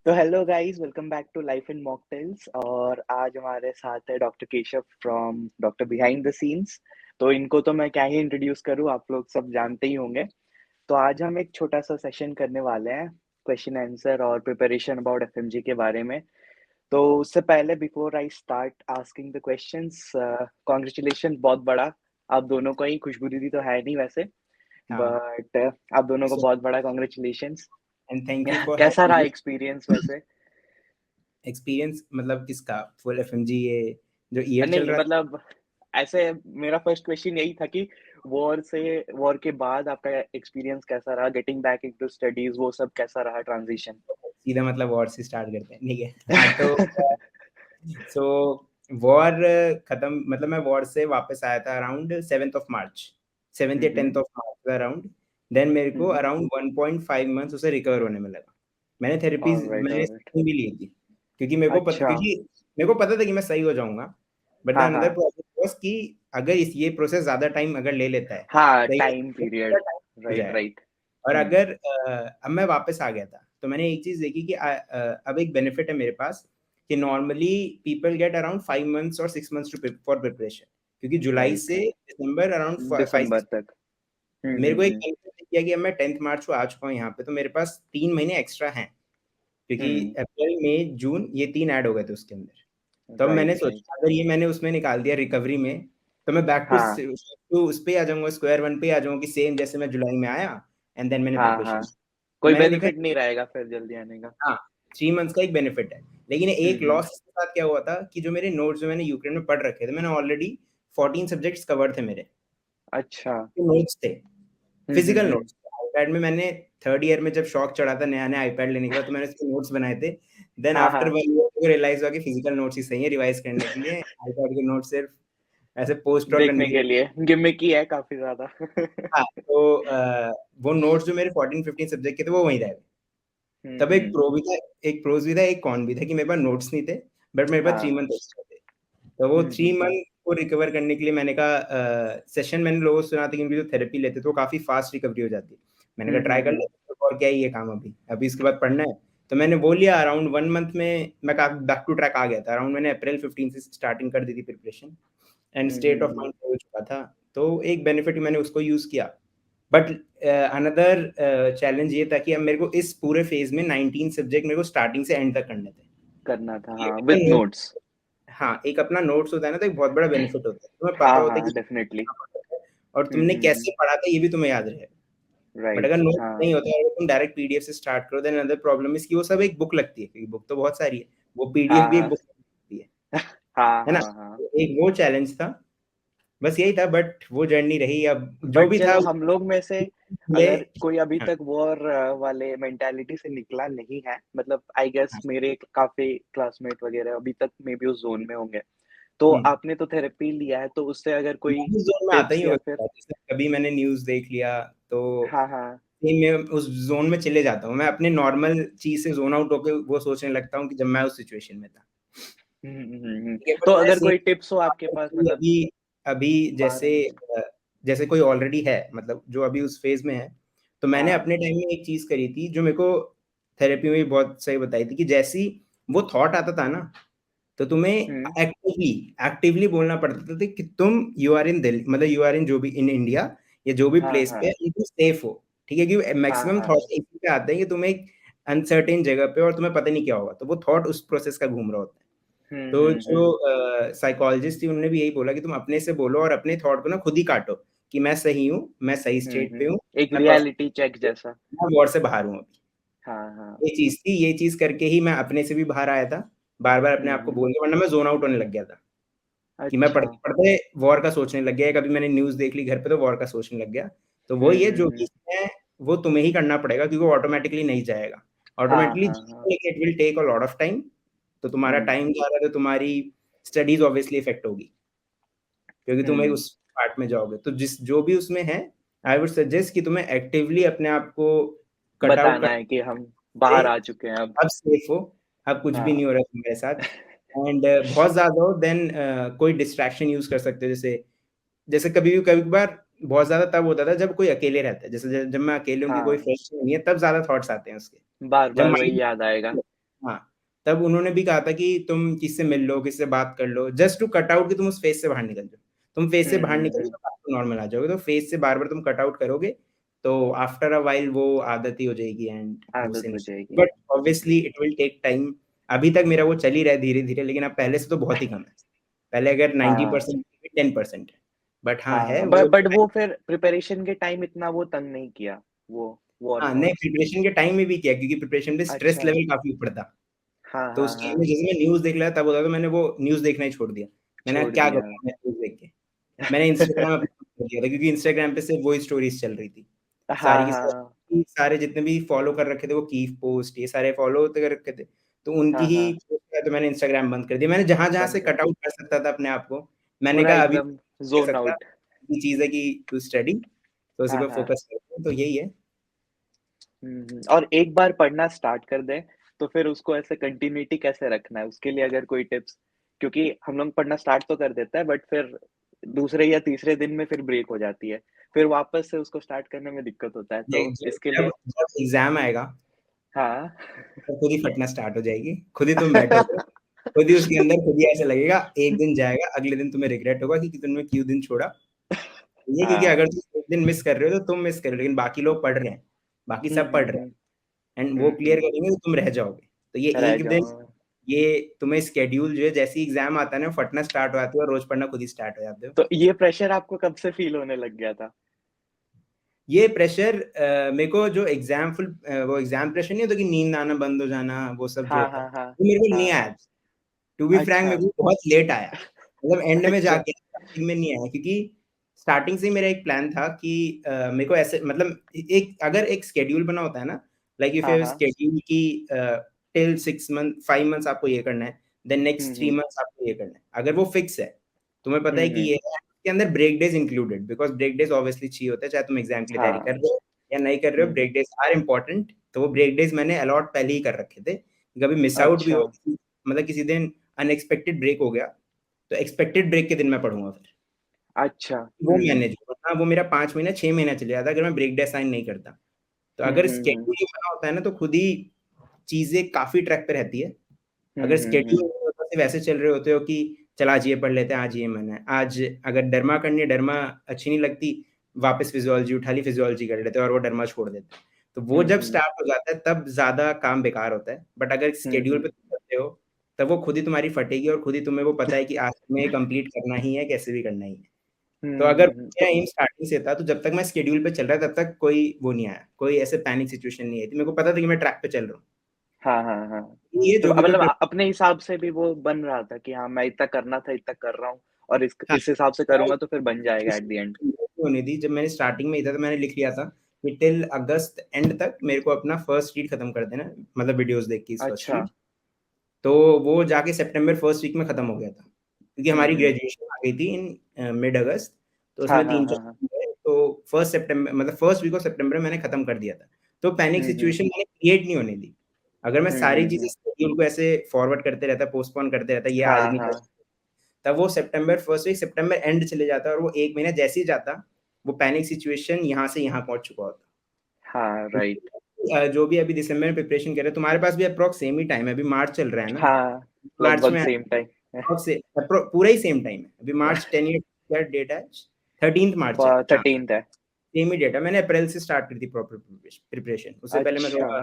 तो hello guys, welcome back to life in mocktails. और आज हमारे साथ है doctor Keshav from doctor behind the scenes. तो इनको तो मैं क्या ही इंट्रोड्यूस करूँ, आप लोग सब जानते ही होंगे। तो आज हम एक छोटा सा सेशन करने वाले हैं, क्वेश्चन आंसर और प्रिपरेशन अबाउट एफएमजी के बारे में। तो उससे पहले before I start asking the questions, congratulation, बहुत बड़ा आप दोनों को ही। खुशबू दीदी तो है नहीं वैसे, हाँ, बट आप दोनों को सो बहुत बड़ा congratulations. And thank you for कैसा हैविंग रहा मी। एक्सपीरियंस वैसे? एक्सपीरियंस मतलब किसका? फुल एफएमजी ये जो ईयर चल नहीं रहा था। मतलब ऐसे, मेरा फर्स्ट क्वेश्चन यही था कि वॉर के बाद आपका एक्सपीरियंस कैसा रहा, गेटिंग बैक इनटू स्टडीज, वो सब कैसा रहा ट्रांजिशन? सीधा मतलब वॉर से स्टार्ट करते हैं, ठीक है। हाँ, तो सो वॉर खत्म, मतलब मैं वॉर से वापस आया था अराउंड 7 मार्च, 7 या हम्म 10 मार्च अराउंड। देन मेरे को हम्म। अराउंड 1.5 मंथ्स उसे रिकवर होने में लगा। मैंने थेरेपीज ऑलराइट मैंने ऑलराइट। भी ली थी, क्योंकि अच्छा। मेरे को पता था कि मैं सही हो जाऊंगा। बट द हाँ अनदर हाँ प्रॉब्लम वाज कि अगर ये प्रोसेस ज्यादा टाइम अगर ले लेता है, हाँ, सही टाइम है, तो पीरियड। टाइम हो राइट जाएगा। राइट। और हम्म अगर अब मैं वापस आ गया था, तो मैंने एक चीज देखी कि अब एक बेनिफिट है मेरे पास कि normally people get around 5 months और 6 मंथ्स टू फॉर प्रिपरेशन, क्योंकि जुलाई राइट से राइट। दिसंबर अराउंड फाइव दिसंबर सिक्स तक। मेरे को एक हम्म। बेनिफिट किया कि अब मैं 10 मार्च को आ चुका हूँ यहाँ पे, तो मेरे पास 3 महीने एक्स्ट्रा हैं, क्योंकि हम्म। अप्रैल मई जून ये 3 ऐड हो गए थे उसके अंदर। तब मैंने राइट राइट। सोचा अगर ये मैंने उसमें निकाल दिया रिकवरी में, तो मैं बैक हाँ टू उस पे आ जाऊंगा, स्क्वायर वन पे आ जाऊंगा कि सेम जैसे मैं जुलाई में आया एंड देन मैंने हाँ हाँ, प्रिपरेशन। तो कोई मैंने देखा, बेनिफिट नहीं रहेगा फिर जल्दी आने का। हाँ, 3 मंथ्स का एक बेनिफिट है। लेकिन एक हम्म। लॉस इसके साथ क्या हुआ था कि जो मेरे नोट्स जो मैंने यूक्रेन में पढ़ रखे थे, मैंने ऑलरेडी 14 सब्जेक्ट्स कवर थे मेरे, अच्छा। नोट्स थे, फिजिकल हम्म। नोट्स। आईपैड में मैंने थर्ड ईयर में जब शौक चढ़ा था नया नया आईपैड लेने के बाद, तो मैंने उसके नोट्स बनाए थे। देन हाँ आफ्टर हाँ, 1 ईयर को रियलाइज हुआ कि फिजिकल नोट्स ही सही है रिवाइज करने के लिए, आईपैड के नोट्स सिर्फ ऐसे पोस्ट और करने देखने के के लिए। लिए गिमिक ही है काफी ज्यादा। हाँ, तो वो नोट्स जो मेरे 14-15 सब्जेक्ट के थे वो वहीं रह गए। तब एक हम्म। प्रो भी था, एक प्रोज भी था, एक कॉन भी था कि मेरे पास नोट्स नहीं थे, बट मेरे पास 3 मंथ हाँ। एक्स्ट्रा थे। तो वो थ्री हम्म। मंथ को रिकवर करने के लिए मैंने कहा, सेशन मैंने लोगों से सुना था कि उनकी जो थेरेपी लेते थे वो काफ़ी फास्ट रिकवरी हो जाती है। मैंने कहा ट्राई कर हम्म। लेते हैं, और क्या ही ये काम अभी अभी इसके बाद पढ़ना है। तो मैंने वो लिया, अराउंड 1 मंथ में मैं बैक टू ट्रैक आ गया था। अराउंड मैंने अप्रैल 15 से स्टार्टिंग कर दी थी preparation, and state of hmm. Mind हो चुका था। तो एक बेनिफिट मैंने उसको यूज़ किया। बट अनदर चैलेंज ये था कि अब मेरे को इस पूरे फेज में 19 सब्जेक्ट मेरे को स्टार्टिंग से एंड तक करने थे। करना था ये हाँ, अपना विथ नोट, नोट्स। हाँ, एक अपना नोट्स होता है ना, तो एक बहुत बड़ा बेनिफिट होता है, तुम्हें पता हाँ होता है कि हाँ, डेफिनेटली। क्या पढ़ा है और तुमने कैसे पढ़ा था ये भी तुम्हें याद रहेगा। बट अगर राइट नोट्स हाँ। नहीं होता है, अगर तुम डायरेक्ट पीडीएफ से स्टार्ट करो, देन अनदर प्रॉब्लम इज कि वो सब एक बुक लगती है, क्योंकि बुक तो बहुत सारी है, वो पीडीएफ हाँ भी एक हाँ बुक लगती हाँ है ना। हाँ हाँ। तो एक वो चैलेंज था, बस यही था। बट वो जर्नी रही, अब जो बट भी था चलो, हम लोग में से ले। अगर कोई अभी हाँ, तक वॉर वाले मेंटालिटी से निकला नहीं है, मतलब आई गेस हाँ, मेरे काफी क्लासमेट वगैरह अभी तक मे बी उस जोन में होंगे, तो हम्म। आपने तो थेरेपी लिया है, तो उससे अगर कोई मैं उस जोन में आता ही टिप्स हूँ, या फिर। जैसे कभी मैंने न्यूज़ देख लिया तो हाँ हाँ। मैं उस जोन में चले जाता हूँ। मैं अपने नॉर्मल चीज से जोन आउट होके वो सोचने लगता हूँ कि जब मैं उस सिचुएशन में था। ठीक है, बट तो मैं अगर सेम कोई टिप्स हो आपके पास, मतलब अभी अभी बाहर जैसे आने की। जैसे कोई ऑलरेडी है, मतलब जो अभी उस फेज में है, तो मैंने हाँ। अपने टाइम में एक चीज करी थी जो मेरे को थेरेपी में भी बहुत सही बताई थी, कि जैसी वो थॉट आता था ना, तो तुम्हें हुँ। एक्टिवली एक्टिवली बोलना पड़ता था कि तुम यू आर इन दिल्ली, मतलब यू आर इन जो भी इन इंडिया या जो भी हाँ, प्लेस पे हाँ। है, तुम सेफ हो। ठीक है, क्योंकि हाँ, मैक्सिमम हाँ। थॉट इसी पे आते हैं कि तुम एक अनसर्टेन जगह पे और तुम्हें पता नहीं क्या होगा, तो वो थॉट उस प्रोसेस का घूम रहा होता है। हुँ, तो हुँ, हुँ। जो साइकोलॉजिस्ट थी उन्होंने भी यही बोला कि तुम अपने से बोलो और अपने थॉट को ना खुद ही काटो, कि मैं सही हूँ, मैं सही हुँ, स्टेट पे हुँ। हूँ, एक मैं रियलिटी चेक परफेक्ट हूँ, जैसा। मैं वॉर से बाहर हूँ अभी। हाँ, हाँ। ये चीज़ थी, ये चीज़ करके ही मैं अपने से भी बाहर आया था, बार-बार अपने हुँ, आप को हुँ। बोल के, वरना मैं ज़ोन आउट होने लग गया था, कि मैं अच्छा। पढ़ते-पढ़ते वॉर का सोचने लग गया। कभी मैंने न्यूज़ देख ली घर पे तो वॉर का सोचने लग गया। तो हुँ, वही है, हुँ, जो भी हुँ। है वो तुम्हें ही करना पड़ेगा, क्योंकि वो ऑटोमैटिकली नहीं जाएगा। हाँ, ऑटोमैटिकली हाँ, हाँ। जाएगा, लेकिन it will take a lot of time. तो तुम्हारा हुँ, टाइम जा रहा है, तो तुम्हारी स्टडीज़ ऑब्वियसली इफ़ेक्ट होगी, क्योंकि तुम एक हुँ। उस पार्ट में जाओगे। तो जिस जो भी उसमें है, आई वुड सजेस्ट कि तुम्हें एक्टिवली अपने आप को कट आउट बताना कर, है कि हम बाहर आ चुके हैं अब। अब सेफ हो, अब कुछ भी हाँ। नहीं हो रहा है तुम्हारे साथ। एंड बहुत ज़्यादा हो, देन कोई डिस्ट्रैक्शन यूज़ कर सकते हो। जैसे जैसे कभी-कभार बहुत ज़्यादा तब होता था जब कोई अकेले रहता है। जैसे जब मैं अकेले हूँ कि कोई हाँ, फ्रेंड्स नहीं है, तब ज़्यादा थॉट्स आते हैं उसके। जब बार-बार वही माइंड याद आएगा। हाँ, तब उन्होंने भी कहा था कि तुम किससे मिल लो, किससे बात कर लो, जस्ट टू कट आउट कि तुम उस फेज़ से बाहर निकल जाओ। तुम फेज़ से बाहर निकल हम्म। जाओ, तो नॉर्मल आ जाओगे, तो फेज़ से बार-बार तुम कट आउट करोगे, तो आफ्टर अ व्हाइल वो आदत ही हो जाएगी एंड वो आदत से हो नहीं। जाएगी। But obviously it will take time. अभी तक मेरा वो चल ही रहा है धीरे-धीरे, लेकिन अब पहले से तो बहुत ही कम है। पहले अगर हाँ 90% 10% है। बट हाँ, है हाँ, वो बट जो है। वो फिर प्रिपरेशन के टाइम इतना वो तंग नहीं किया, वो हाँ, नहीं वर्कआउट्स। प्रिपरेशन के टाइम में भी किया, क्योंकि प्रिपरेशन में स्ट्रेस अच्छा। लेवल काफ़ी ऊपर था। हाँ तो हाँ उस टाइम हाँ। में जैसे मैं न्यूज़ देख रहा था तब होता था, मैंने वो न्यूज़ देखना ही छोड़ दिया। मैंने कहा छोड़ क्या दिया। करूँगा मैं न्यूज़ देख के? मैंने इंस्टाग्राम अपना बंद कर दिया था, क्योंकि इंस्टाग्राम पे सिर्फ़ वही स्टोरीज़ चल रही थी। सारी हाँ की हाँ सारी सारे जितने भी फ़ॉलो कर रखे थे वो कीफ पोस्ट ये सारे फ़ॉलो होते कर रखे थे। तो उनकी हाँ ही हाँ। पोस्ट किया, तो मैंने इंस्टाग्राम बंद कर दिया। मैंने जहाँ-जहाँ बंद से कर कट आउट कर सकता था अपने आप को, मैंने पूरा कहा अभी एकदम नहीं कर ज़ोन सकता। आउट। ये चीज़ है कि टू स्टडी, तो उसी हाँ पे हाँ। फ़ोकस करते हैं, तो यही है। और एक बार पढ़ना स्टार्ट कर दें, तो फिर उसको ऐसे कंटिन्यूटी कैसे रखना है? उसके लिए अगर कोई टिप्स, क्योंकि हम लोग पढ़ना स्टार्ट तो कर देते हैं बट फिर दूसरे या तीसरे दिन में फिर ब्रेक हो जाती है। फिर वापस से उसको स्टार्ट करने में दिक्कत होता है, नहीं, तो जब इसके जब लिए जब एग्ज़ाम आएगा, हाँ। तो खुद ही फटना स्टार्ट हो जाएगी। खुद ही तुम बैठोगे, खुद ही उसके अंदर खुद ही ऐसा लगेगा, एक दिन जाएगा, अगले दिन तुम्हें रिग्रेट होगा कि तुमने क्यों दिन छोड़ा। ये क्योंकि हाँ। अगर तुम एक दिन मिस कर रहे हो, तो तुम मिस कर रहे हो, लेकिन बाकी लोग पढ़ रहे हैं, बाकी सब पढ़ रहे हुँ। हैं एंड वो क्लियर हुँ। करेंगे तो तुम रह जाओगे। तो ये रह एक दिन, जाओ। ये तुम्हें शेड्यूल जो है, जैसे ही एग्ज़ाम आता है ना, फटना स्टार्ट हो जाती है और रोज़ पढ़ना खुद ही स्टार्ट हो जाते हो। तो ये प्रेशर आपको कब से फ़ील होने लग गया था? ये प्रेशर मेरे को जो वो एग्ज़ाम प्रेशर नहीं होता कि नींद आना बंद हो जाना, वो सब जो हाँ, होता है, हाँ, हाँ। वो मेरे को नहीं हाँ। आया। टू बी फ्रैंक अच्छा। मेरे को बहुत लेट आया। मतलब एंड में अच्छा। जाके स्टार्टिंग में नहीं आया, क्योंकि स्टार्टिंग से ही मेरा एक प्लान था कि मेरे को ऐसे मतलब एक अगर एक शेड्यूल बना होता है ना, लाइक इफ हाँ, यू हाँ। शेड्यूल कि टिल 6 मंथ 5 मंथ्स आपको ये करना है, देन हुँ, नेक्स्ट 3 हुँ। मंथ्स आपको ये करना है। अगर वो फिक्स है, तुम्हें पता हुँ, है कि हुँ। ये है, उसके अंदर break days included, because break days obviously चाहिए होता है, चाहे तुम एग्ज़ाम के लिए तैयारी कर हाँ। रहे हो या नहीं कर रहे हुँ, हो, हुँ। Break days are important. तो वो ब्रेक डेज़ मैंने अलॉट पहले ही कर रखे थे, कभी मिस आउट भी अच्छा। हो, मतलब किसी दिन अनएक्सपेक्टेड ब्रेक हो गया, तो एक्सपेक्टेड ब्रेक के दिन मैं पढ़ूँगा फिर। अच्छा। वो हुँ। मैनेज वरना वो मेरा 5 महीना 6 महीना चले जाता अगर मैं ब्रेक डे असाइन नहीं करता। तो हुँ, अगर हुँ, हुँ। शेड्यूल ही बना होता है ना, तो खुद ही चीज़ें काफ़ी ट्रैक पे रहती है। हुँ, अगर हुँ, शेड्यूल हुँ। नहीं होता, सिर्फ़ ऐसे चल रहे होते हो कि चल आज ये पढ़ लेते हैं, आज ये मन है। आज अगर डर्मा करनी है, डर्मा अच्छी नहीं लगती, वापस फिज़ियोलॉजी उठा ली, फिज़ियोलॉजी कर लेते हैं और वो डर्मा छोड़ देते हैं। तो वो हुँ, जब हुँ। स्टार्ट हो जाता है, तब ज़्यादा काम बेकार होता है। बट अगर हुँ, शेड्यूल हुँ। पे तुम चलते हो, तब वो खुद ही तुम्हारी फटेगी और खुद ही तुम्हें वो पता है कि आज तुम्हें कंप्लीट करना ही है, कैसे भी करना ही है। तो हुँ, अगर हुँ, हुँ। मेरा एम स्टार्टिंग से था, तो जब तक मैं शेड्यूल पे चल रहा था, तब तक कोई वो नहीं आया, कोई ऐसे पैनिक सिचुएशन नहीं आई थी। मेरे को पता था कि मैं ट्रैक पे चल रहा हूँ। हाँ, हाँ, हाँ। ये तो जो भी मैं मतलब अपने हिसाब से भी वो बन रहा था कि हाँ, मैं इतना करना था, इतना कर रहा हूँ और हाँ, इस हिसाब से मैं करूँगा तो फिर बन जाएगा एट द एंड। होने दी, जब मैंने स्टार्टिंग में ही था, तो मैंने लिख लिया था कि टिल अगस्त एंड तक मेरे को अपना फर्स्ट रीड खत्म कर देना है, मतलब वीडियोज़ देख के फर्स्ट अच्छा। रीड। तो वो जाके सितंबर फर्स्ट वीक में खत्म हो गया था, क्योंकि हुँ, हमारी हुँ। ग्रेजुएशन आ गई थी इन मिड अगस्त, तो हाँ, उसमें हाँ, 3-4 हाँ, हाँ। दिन गए, तो फर्स्ट सितंबर मतलब फर्स्ट वीक ऑफ सितंबर में मैंने खत्म कर दिया था। तो पैनिक हुँ, हुँ। सिचुएशन मैंने क्रिएट नहीं होने दी। अगर मैं हुँ, सारी हुँ, चीज़ें हुँ। शेड्यूल को ऐसे फॉरवर्ड करते रहता, पोस्टपोन करते रहता, ये आज हाँ, नहीं कर हाँ। तब वो सितंबर फर्स्ट वीक सितंबर एंड चले जाता और वो 1 महीना जैसे ही जाता, वो पैनिक सिचुएशन यहाँ से यहाँ पहुँच चुका होता। हाँ, राइट। जो भी अभी दिसंबर में प्रिपरेशन कर रहे हैं, तुम्हारे पास भी अप्रॉक्स सेम ही टाइम है, अभी मार्च चल रहा है ना? हाँ, मार्च लगभग में सेम टाइम। अप्रॉक्स से पूरा ही सेम टाइम है। अभी मार्च 10 या क्या डेट है आज? 13th मार्च है। हाँ, 13th है। सेम ही डेट है। मैंने अप्रैल से स्टार्ट करी थी प्रॉपर प्रिपरेशन। उससे पहले मैं अच्छा। थोड़ा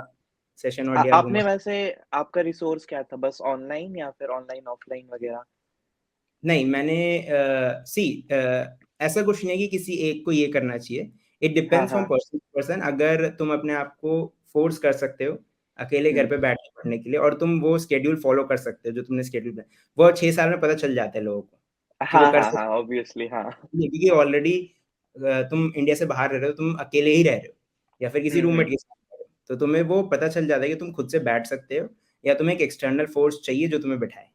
सेशन और लिया, घूमा। आपने वैसे आपका रिसोर्स क्या था? बस ऑनलाइन या फिर ऑनलाइन ऑफलाइन वगैरह? नहीं, मैंने ऐसा कुछ नहीं है कि किसी एक को ये करना चाहिए। इट हाँ, डिपेंड्स फ्रॉम हाँ। Person to person. अगर तुम अपने आप को फ़ोर्स कर सकते हो, अकेले घर हुँ। पे बैठ के पढ़ने के लिए और तुम वो शेड्यूल फ़ॉलो कर सकते हो, जो तुमने शेड्यूल बनाया, वो 6 साल में पता चल जाता है लोगों को, कि वो हाँ, कर हाँ, सकते हाँ, ऑब्वियसली हाँ। हैं, क्योंकि ऑलरेडी तुम इंडिया से बाहर रह रहे हो, तुम अकेले ही रह रहे हो या फिर किसी हुँ, रूममेट हुँ। के साथ रह रहे हो, तो तुम्हें वो पता चल जाता है कि तुम खुद से बैठ सकते हो या तुम्हें एक एक्सटर्नल फ़ोर्स चाहिए जो तुम्हें बिठाए,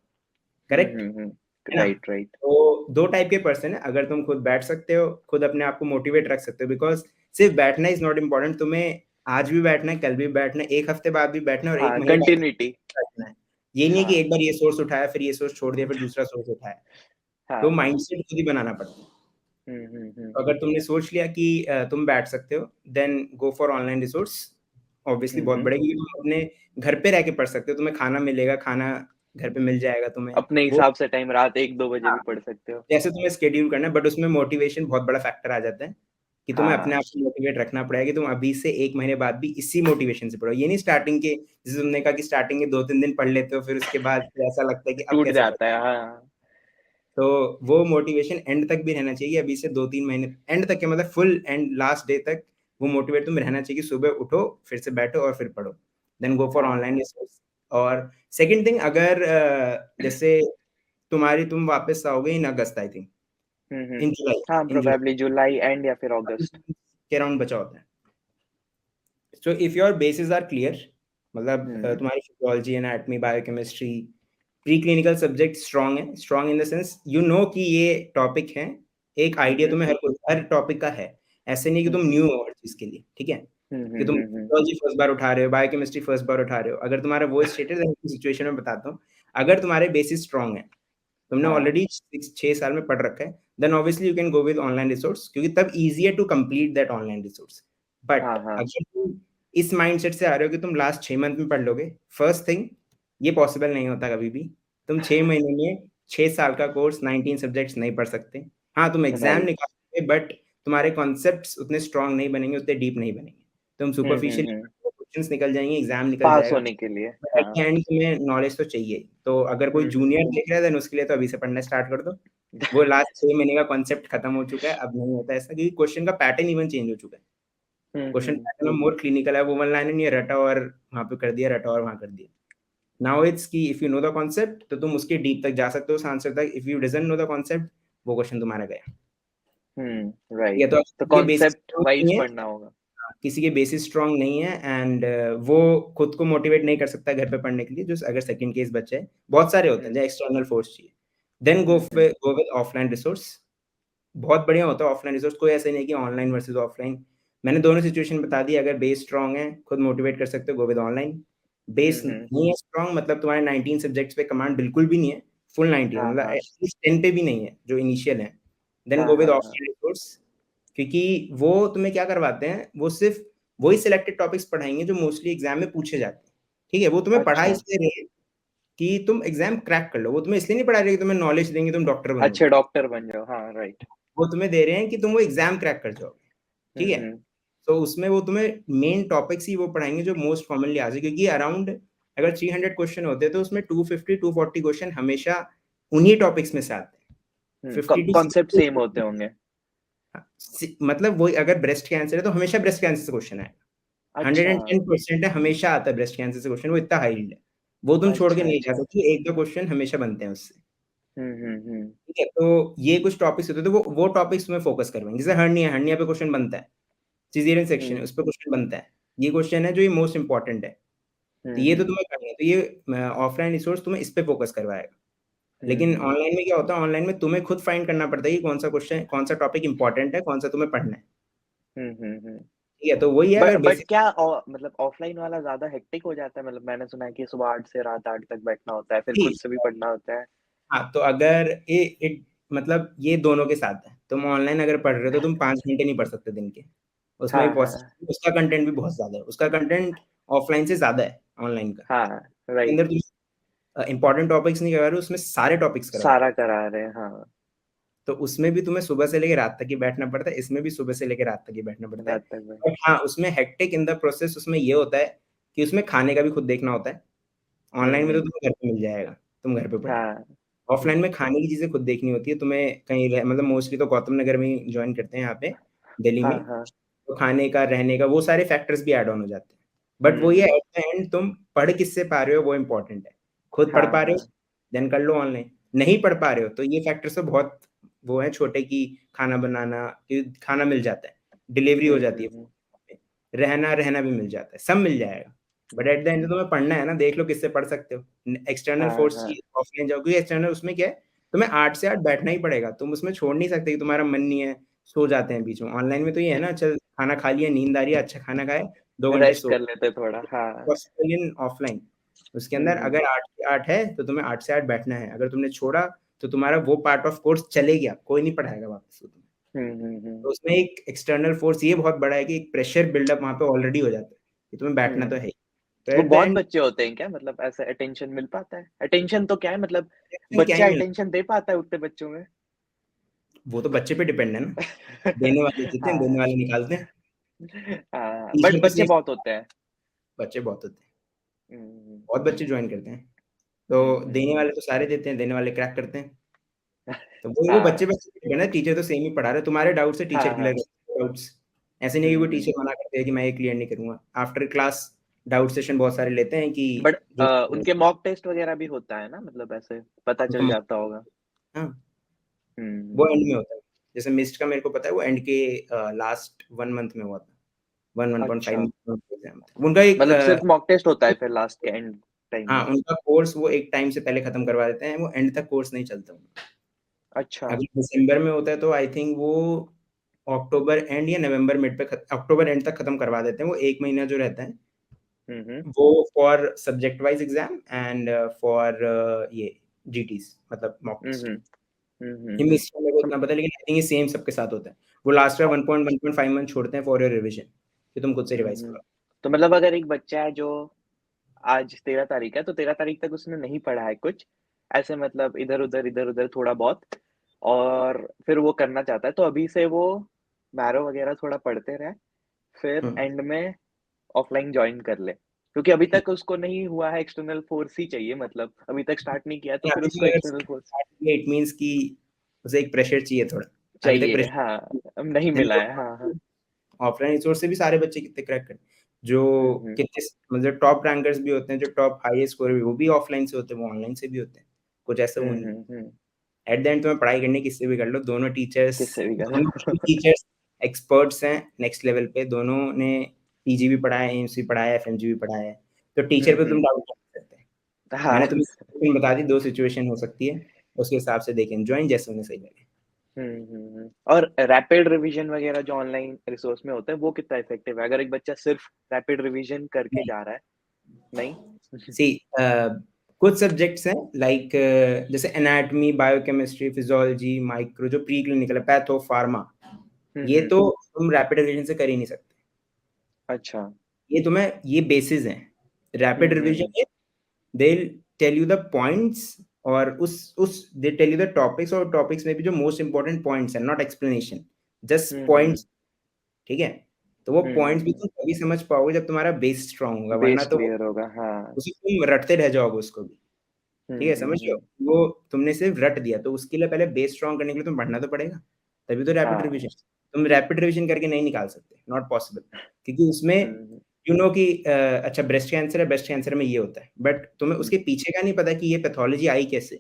हुँ, करेक्ट? हुँ, हुँ। है ना? Right, right. तो 2 टाइप के पर्सन हैं, अगर तुम खुद बैठ सकते हो, खुद अपने आप को मोटिवेट रख सकते हो, बिकॉज़ सिर्फ बैठना इज़ नॉट इम्पोर्टेंट, तुम्हें आज भी बैठना है, कल भी बैठना है, 1 हफ्ते बाद भी बैठना है और 1 हाँ, महीने बाद भी कंटिन्यूटी। बैठना है। ये नहीं है कि हाँ, एक बार ये सोर्स उठाया, फिर ये सोर्स छोड़ दिया, फिर दूसरा सोर्स उठाया। तो हाँ। माइंडसेट खुद ही बनाना पड़ता है। हुँ, हुँ, हुँ। तो अगर तुमने सोच लिया कि तुम बैठ सकते हो, then go for online resource obviously बहुत बड़े, क्योंकि तुम अपने घर पे रह के पढ़ सकते हो, तुम्हें खाना मिलेगा, खाना घर पे मिल जाएगा तुम्हें, अपने वो हिसाब से टाइम रात 1-2 बजे हाँ, भी पढ़ सकते हो। जैसे तुम्हें शेड्यूल करना है, बट उसमें मोटिवेशन बहुत बड़ा फैक्टर आ जाता है कि तुम्हें अपने हाँ, आप को मोटिवेट रखना पड़ेगा कि तुम अभी से 1 महीने बाद भी इसी मोटिवेशन से पढ़ो। ये नहीं स्टार्टिंग के, जैसे तुमने कहा कि स्टार्टिंग के 2-3 दिन पढ़ लेते हो, फिर उसके बाद फिर ऐसा लगता है कि अब टूट कैसे जाता है, पढ़ें। हाँ। तो वो मोटिवेशन एंड तक भी रहना चाहिए, अभी से 2-3 महीने एंड तक के, मतलब फुल एंड लास्ट डे तक वो मोटिवेट तुम रहना चाहिए कि सुबह उठो, फिर से बैठो और फिर पढ़ो। देन गो फॉर हाँ, ऑनलाइन हाँ। रिसोर्स। और सेकंड थिंग, अगर जैसे तुम वापस आओगे इन अगस्त, आई थिंक इन जुलाई, हाँ, इन जुलाई प्रोबेबली जुलाई एंड या फिर अगस्त। के अराउंड बचा होता है। So if your basis are clear, मतलब हुँ, तुम्हारी physiology, anatomy, biochemistry, pre clinical subject strong है, strong in the sense you know कि ये टॉपिक है, एक आइडिया तुम्हें हर टॉपिक का है। ऐसे नहीं कि हुँ, तुम हुँ। न्यू हो हर चीज़ के लिए, ठीक है? हुँ, कि हुँ, तुम हुँ, हुँ। फिजियोलॉजी फर्स्ट बार उठा रहे हो, बायोकेमिस्ट्री फर्स्ट बार उठा रहे हो, अगर तुम्हारा वो स्टेटस है, सिचुएशन में बताता हूँ, अगर तुम्हारे बेसिस स्ट्रांग है, तुमने हाँ, ऑलरेडी 6 साल में पढ़ रखा है, then obviously you can go with online resource, क्योंकि तब ईज़ी है to complete that online resource. But हाँ, हाँ। अगर तुम इस माइंडसेट से आ रहे हो कि तुम लास्ट 6 मंथ में पढ़ लोगे, फर्स्ट थिंग, ये पॉसिबल नहीं होता कभी भी। तुम 6 महीने में 6 साल का कोर्स 19 सब्जेक्ट्स नहीं पढ़ सकते। हाँ, तुम एग्ज़ाम राइट। निकाल सकते, बट तुम्हारे कॉन्सेप्ट्स उतने स्ट्रॉन्ग नहीं बनेंगे, उतने डीप नहीं बनेंगे। तुम हुँ, हुँ, सुपरफिशियली हुँ। क्वेश्चंस निकल जाएँगे, एग्ज़ाम निकल पास जाएगा। होने के लिए, बट एट हाँ। द एंड तुम्हें नॉलेज तो चाहिए ही। तो अगर कोई हुँ, हुँ, जूनियर हुँ। देख रहा है, देन उसके लिए तो अभी से पढ़ना स्टार्ट कर दो। वो लास्ट 6 महीने का कॉन्सेप्ट खत्म हो चुका है, अब नहीं होता ऐसा, क्योंकि क्वेश्चन का पैटर्न इवन चेंज हो चुका है। हुँ, क्वेश्चन हुँ। पैटर्न अब मोर क्लिनिकल है, वो वन लाइनर नहीं है, रटा और वहाँ पे कर दिया, रटा और वहाँ कर दिया। नाउ इट्स कि if you know the concept, तो तुम उसके डीप तक जा सकते हो उस आंसर तक। If you doesn't know the concept, वो क्वेश्चन तुम्हारा गया। या राइट। तो तो किसी के बेसिस कॉन्सेप्ट स्ट्रांग वाइज़ नहीं है, पढ़ना होगा। किसी के बेसिस स्ट्रांग नहीं है, एंड वो खुद को मोटिवेट नहीं कर सकता घर पे पढ़ने के लिए, जो अगर सेकंड केस बच्चा है, बहुत सारे होते हैं हुँ, जहाँ एक्सटर्नल फोर्स चाहिए। Then hmm, hmm. Go with offline resource. बहुत बढ़िया होता है ऑफलाइन रिसोर्स, कोई ऐसा नहीं है कि ऑनलाइन वर्सेस ऑफलाइन। मैंने दोनों सिचुएशन बता दी, अगर बेस स्ट्रांग है, खुद मोटिवेट कर सकते हो, गो विद ऑनलाइन। हुँ, बेस हुँ। नहीं है स्ट्रांग, मतलब तुम्हारे 19 सब्जेक्ट्स पे कमांड बिल्कुल भी नहीं है, फुल 90 है, हाँ, मतलब हाँ। एटलीस्ट 10 पे भी नहीं है, जो इनिशियल है, देन हाँ, गो विद हाँ, हाँ। Offline resource. क्योंकि वो तुम्हें क्या करवाते हैं, वो सिर्फ़ वही सिलेक्टेड टॉपिक्स पढ़ाएँगे जो मोस्टली एग्ज़ाम में पूछे जाते हैं, ठीक है? वो तुम्हें पढ़ा अच्छा। इसलिए रहे हैं कि तुम एग्ज़ाम क्रैक कर लो, वो तुम्हें इसलिए नहीं पढ़ा रहे कि तुम्हें नॉलेज देंगे, तुम डॉक्टर अच्छे बनोगे। डॉक्टर बन जाओ, हाँ, राइट। वो तुम्हें दे रहे हैं कि तुम वो एग्ज़ाम क्रैक कर जाओगे, हुँ, ठीक है? हुँ। तो उसमें वो तुम्हें मेन टॉपिक्स ही वो पढ़ाएँगे जो मोस्ट कॉमनली आते हैं, क्योंकि अराउंड अगर 300 क्वेश्चन होते हैं, तो उसमें 250-240 क्वेश्चन हमेशा उन्हीं टॉपिक्स में से आते हैं। हुँ, 50 टू कॉन्सेप्ट 60 सेम होते होंगे। हाँ, मतलब वही, अगर ब्रेस्ट कैंसर है तो हमेशा ब्रेस्ट कैंसर से क्वेश्चन आएगा। अच्छा, 110% है, हमेशा आता है ब्रेस्ट कैंसर से क्वेश्चन, वो इतना हाई यील्ड है। वो तुम छोड़ के अच्छा, नहीं जा अच्छा। सकते, 1-2 क्वेश्चन हमेशा बनते हैं उससे। हुँ, हुँ, हुँ। ठीक है? तो ये कुछ टॉपिक्स होते हैं, तो वो टॉपिक्स तुम्हें फोकस करवाएँगे। जैसे हर्निया, हर्निया पे क्वेश्चन बनता है, सिज़ेरियन सेक्शन है, हुँ, उस पे क्वेश्चन बनता है। ये क्वेश्चन है जो ये मोस्ट इम्पोर्टेंट है। तो हुँ, ये तो हुँ। तुम्हें करना है, तो ये ऑफलाइन रिसोर्स तुम्हें इस पे फोकस करवाएगा। हुँ, लेकिन हुँ। ऑनलाइन में क्या होता है, ऑनलाइन में तुम्हें खुद फाइंड करना पड़ता है कि कौन-सा टॉपिक इम्पोर्टेंट है, कौन-सा तुम्हें पढ़ना है। हुँ, हुँ, हुँ। ठीक है? तो वही है, अगर बट बेसिक क्या मतलब ऑफलाइन वाला ज़्यादा हेक्टिक हो जाता है? मतलब मैंने सुना है कि सुबह 8 से रात 8 तक बैठना होता है, फिर खुद से भी पढ़ना होता है। हाँ, तो अगर ए इट मतलब ये दोनों के साथ है। तुम ऑनलाइन अगर पढ़ रहे हो तो तुम 5 घंटे नहीं पढ़ सकते दिन के। उसमें भी हाँ, हाँ। उसका कंटेंट भी बहुत ज़्यादा है। उसका कंटेंट ऑफलाइन से ज़्यादा है ऑनलाइन का। हाँ, उसके राइट। अंदर तुम इम्पोर्टेंट टॉपिक्स नहीं करवा रहे हो, उसमें सारे टॉपिक्स करवा रहे सारा हो। करा रहे हैं, हाँ, तो उसमें भी तुम्हें सुबह से लेके रात तक ही बैठना पड़ता है, इसमें भी सुबह से लेके रात तक ही बैठना पड़ता है। रात तक में। बट हाँ, उसमें हेक्टिक इन द प्रोसेस उसमें ये होता है कि उसमें खाने का भी खुद देखना होता है। हुँ, ऑनलाइन में तो हुँ। तुम्हें घर पे मिल जाएगा, तुम घर पे पढ़ो। हाँ। ऑफलाइन में खाने की चीज़ें खुद देखनी होती है, तुम्हें कहीं मतलब मोस्टली तो गौतम नगर में ही जॉइन करते हैं यहाँ पे, दिल्ली हाँ, में। हाँ। तो खाने का, रहने का, वो सारे फैक्टर्स भी ऐड ऑन हो जाते हैं। बट हुँ, वही है, हुँ। एट द एंड तुम पढ़ किससे पा रहे हो वो इम्पोर्टेंट है। खुद पढ़ हाँ, पा रहे हो, हाँ। देन कर लो ऑनलाइन। नहीं पढ़ पा रहे हो तो ये फैक्टर्स तो बहुत वो है छोटे, कि खाना बनाना, कि खाना मिल जाता है, डिलीवरी हो हुँ, जाती हुँ, है हुँ। पे, रहना भी मिल जाता है, सब मिल जाएगा। बट एट द एंड तुम्हें पढ़ना है ना, देख लो किससे पढ़ सकते हो। एक्सटर्नल हाँ, फोर्स हाँ। चाहिए, ऑफलाइन जाओ, क्योंकि एक्सटर्नल उसमें क्या है, तुम्हें 8 से 8 बैठना ही पड़ेगा, तुम उसमें छोड़ नहीं सकते कि तुम्हारा मन नहीं है, सो जाते हैं बीच में। ऑनलाइन में तो ये है ना, चल खाना खा लिया, नींद आ रही है, अच्छा खाना खाया, 2 घंटे रेस्ट सो कर लेते थोड़ा, हाँ। Possible in offline. उसके हुँ, अंदर हुँ। अगर 8 से 8 है, तो तुम्हें 8 से 8 बैठना है। अगर तुमने छोड़ा, तो तुम्हारा वो पार्ट ऑफ कोर्स चले गया, कोई नहीं पढ़ाएगा वापस वो तुम्हें। हुँ, हुँ, तो हुँ। उसमें एक एक्सटर्नल फोर्स ये बहुत बड़ा है कि एक प्रेशर बिल्डअप वहाँ पे ऑलरेडी हो जाता है, कि तुम्हें बैठना तो है ही। तो वो एट द बहुत एंड बच्चे होते हैं क्या, मतलब ऐसा अटेंशन मिल पाता है? अटेंशन तो क्या है, मतलब क्या ही बच्चा मिलना, अटेंशन दे पाता है उतने बच्चों में? वो तो बच्चे पे डिपेंड है ना, देने वाले देते हैं, देने हाँ वाले निकालते हैं। हाँ, बट टीचर तो बच्चे सेम, बहुत होते हैं। बच्चे बहुत होते हैं, हम्म, बहुत बच्चे ज्वाइन करते हैं। तो देने हम्म। वाले तो सारे देते हैं, देने वाले क्रैक करते हैं। तो वो बच्चे हाँ बच्चे पे डिपेंड है, टीचर तो सेम ही पढ़ा रहे, तुम्हारे डाउट्स है टीचर हाँ क्लियर हाँ। करते हैं डाउट्स। ऐसे नहीं कि कोई टीचर हम्म। मना करते हैं कि मैं ये क्लियर नहीं करूंगा। आफ्टर क्लास डाउट सेशन बहुत सारे लेते हैं कि बट जो उनके मॉक टेस्ट वगैरह भी होता है ना, मतलब ऐसे पता चल उनको, जाता होगा? हाँ, वो एंड हम्म। में होता है। जैसे मिस्ट का मेरे को पता है, वो एंड के लास्ट 1 मंथ में हुआ था, 1.5 अच्छा, मंथ एग्जाम था उनका एक मतलब सिर्फ मॉक टेस्ट होता है फिर लास्ट के एंड टाइम हाँ, में? उनका कोर्स वो एक टाइम से पहले खत्म करवा देते हैं, वो एंड तक कोर्स नहीं चलता उनका। अच्छा। अगर दिसंबर में होता है तो आई थिंक वो अक्टूबर एंड या नवंबर मिड पे अक्टूबर एंड तक खत्म करवा देते हैं। वो 1 महीना जो रहता है हम्म वो for subject wise exam and for ये जीटीस, मतलब मॉक टेस्ट। हम्म हिंदी हम्म। मेरे को इतना पता है, लेकिन आई थिंक ये सेम सबके साथ होता है। वो लास्ट का 1.5 मंथ छोड़ते हैं फॉर योर रिवीजन, कि तुम खुद से रिवाइज हम्म। करो। तो मतलब अगर एक बच्चा है जो आज 13 तारीख है, तो 13 तारीख तक उसने नहीं पढ़ा है कुछ, ऐसे मतलब इधर उधर थोड़ा बहुत, और फिर वो करना चाहता है, तो अभी से वो मैरो वगैरह थोड़ा पढ़ते रहे, फिर हम्म। एंड में ऑफलाइन ज्वाइन कर ले, क्योंकि अभी तक उसको नहीं हुआ है, एक्सटर्नल फोर्स ही चाहिए, मतलब अभी तक स्टार्ट नहीं किया है, तो फिर अभी उसको भी अगर एक्सटर्नल फोर्स इट मीन्स कि उसे एक प्रेशर चाहिए थोड़ा। अभी तक चाहिए। हाँ, प्रेशर अब नहीं मिला है। हाँ हाँ। ऑफलाइन रिसोर्स से भी सारे बच्चे कितने क्रैक करते हैं, जो हम्म। कितने मतलब टॉप रैंकर्स भी होते हैं, जो टॉप हाईएस्ट स्कोर भी, वो भी ऑफलाइन से होते हैं, वो ऑनलाइन से भी होते हैं। कुछ ऐसा वो नहीं है। हम्म। एट द एंड तुम्हें पढ़ाई करनी किससे भी कर लो, किससे भी दोनों करो। टीचर्स एक्सपर्ट्स हैं नेक्स्ट लेवल पे। दोनों ने पीजी भी पढ़ा है, एम्स भी पढ़ा है, एफएमजी भी पढ़ा है। तो टीचर पे तुम हम्म। डाउट कर सकते हैं। हाँ। मैंने तुम्हें सिचुएशन बता दी, 2 सिचुएशन हो सकती है, उसके हिसाब से देखें जॉइन जैसे उन्हें सही लगे। और रैपिड रिवीजन वगैरह जो ऑनलाइन रिसोर्स में होता है, वो कितना इफेक्टिव है, अगर एक बच्चा सिर्फ रैपिड रिवीजन करके नहीं, जा रहा है? नहीं। सी कुछ सब्जेक्ट्स हैं लाइक जैसे एनाटॉमी, बायोकेमिस्ट्री, फिजियोलॉजी, माइक्रो, जो प्री क्लिनिकल है, पैथो, फार्मा, ये हम्म। तो तुम रैपिड रिवीजन से कर ही नहीं सकते। अच्छा। ये तुम्हें ये बेसिस हैं। Rapid revision hmm. में they tell you the points, और उस they tell you the topics, और टॉपिक्स में भी जो मोस्ट इंपॉर्टेंट पॉइंट्स हैं, नॉट एक्सप्लेनेशन, जस्ट पॉइंट्स। ठीक है? तो वो पॉइंट्स भी तुम तभी समझ पाओगे जब तुम्हारा बेस स्ट्रांग होगा, वरना बेस तो क्लियर होगा, हाँ। उसे तुम रटते रह जाओगे उसको भी। ठीक है, समझ रहे हो? हम्म। वो तुमने सिर्फ रट दिया, तो उसके लिए पहले बेस स्ट्रांग करने के लिए तुम्हें पढ़ना तो पड़ेगा, तभी तो रैपिड हाँ। रिवीजन। तुम रैपिड रिवीजन करके नहीं निकाल सकते, नॉट पॉसिबल। क्योंकि उसमें हम्म यू नो कि अच्छा ब्रेस्ट कैंसर है, ब्रेस्ट कैंसर में ये होता है, बट तुम्हें हम्म उसके पीछे का नहीं पता कि ये पैथोलॉजी आई कैसे,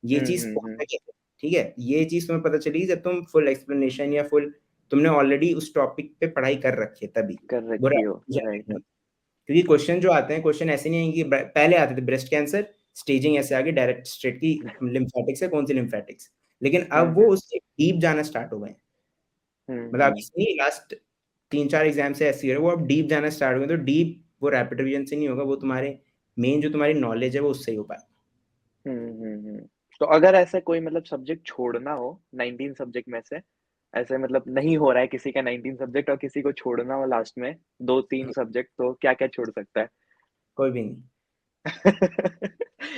ये चीज़ हम्म। होता कैसे। ठीक है? ये चीज़ तुम्हें पता चलेगी जब तुम फुल एक्सप्लेनेशन या फुल तुमने ऑलरेडी उस टॉपिक पे पढ़ाई कर रखी है, तभी कर वो रखी रैपिड हो, रिवीजन नहीं राइट। होता। क्योंकि क्वेश्चन जो आते हैं, क्वेश्चन ऐसे नहीं आएंगे। पहले आते थे ब्रेस्ट कैंसर, स्टेजिंग ऐसे आगे डायरेक्ट स्ट्रेट की लिम्फेटिक्स है, कौन सी लिम्फेटिक्स। लेकिन अब वो हम्म उससे डीप जाना स्टार्ट हो गए हैं। मतलब अभी हम्म। से नहीं, लास्ट 3-4 एग्जाम से ऐसी है, वो अब डीप जाना स्टार्ट हो गए। तो डीप वो रैपिड रिवीजन से नहीं होगा, वो तुम्हारे मेन जो तुम्हारी नॉलेज है वो उससे ही हो पाएगा। हम्म। तो अगर ऐसा कोई मतलब सब्जेक्ट छोड़ना हो 19 सब्जेक्ट में से, ऐसे मतलब नहीं हो रहा है किसी का 19 सब्जेक्ट, और किसी को छोड़ना हो लास्ट में 2-3 सब्जेक्ट, तो क्या क्या छोड़ सकता है? कोई भी नहीं।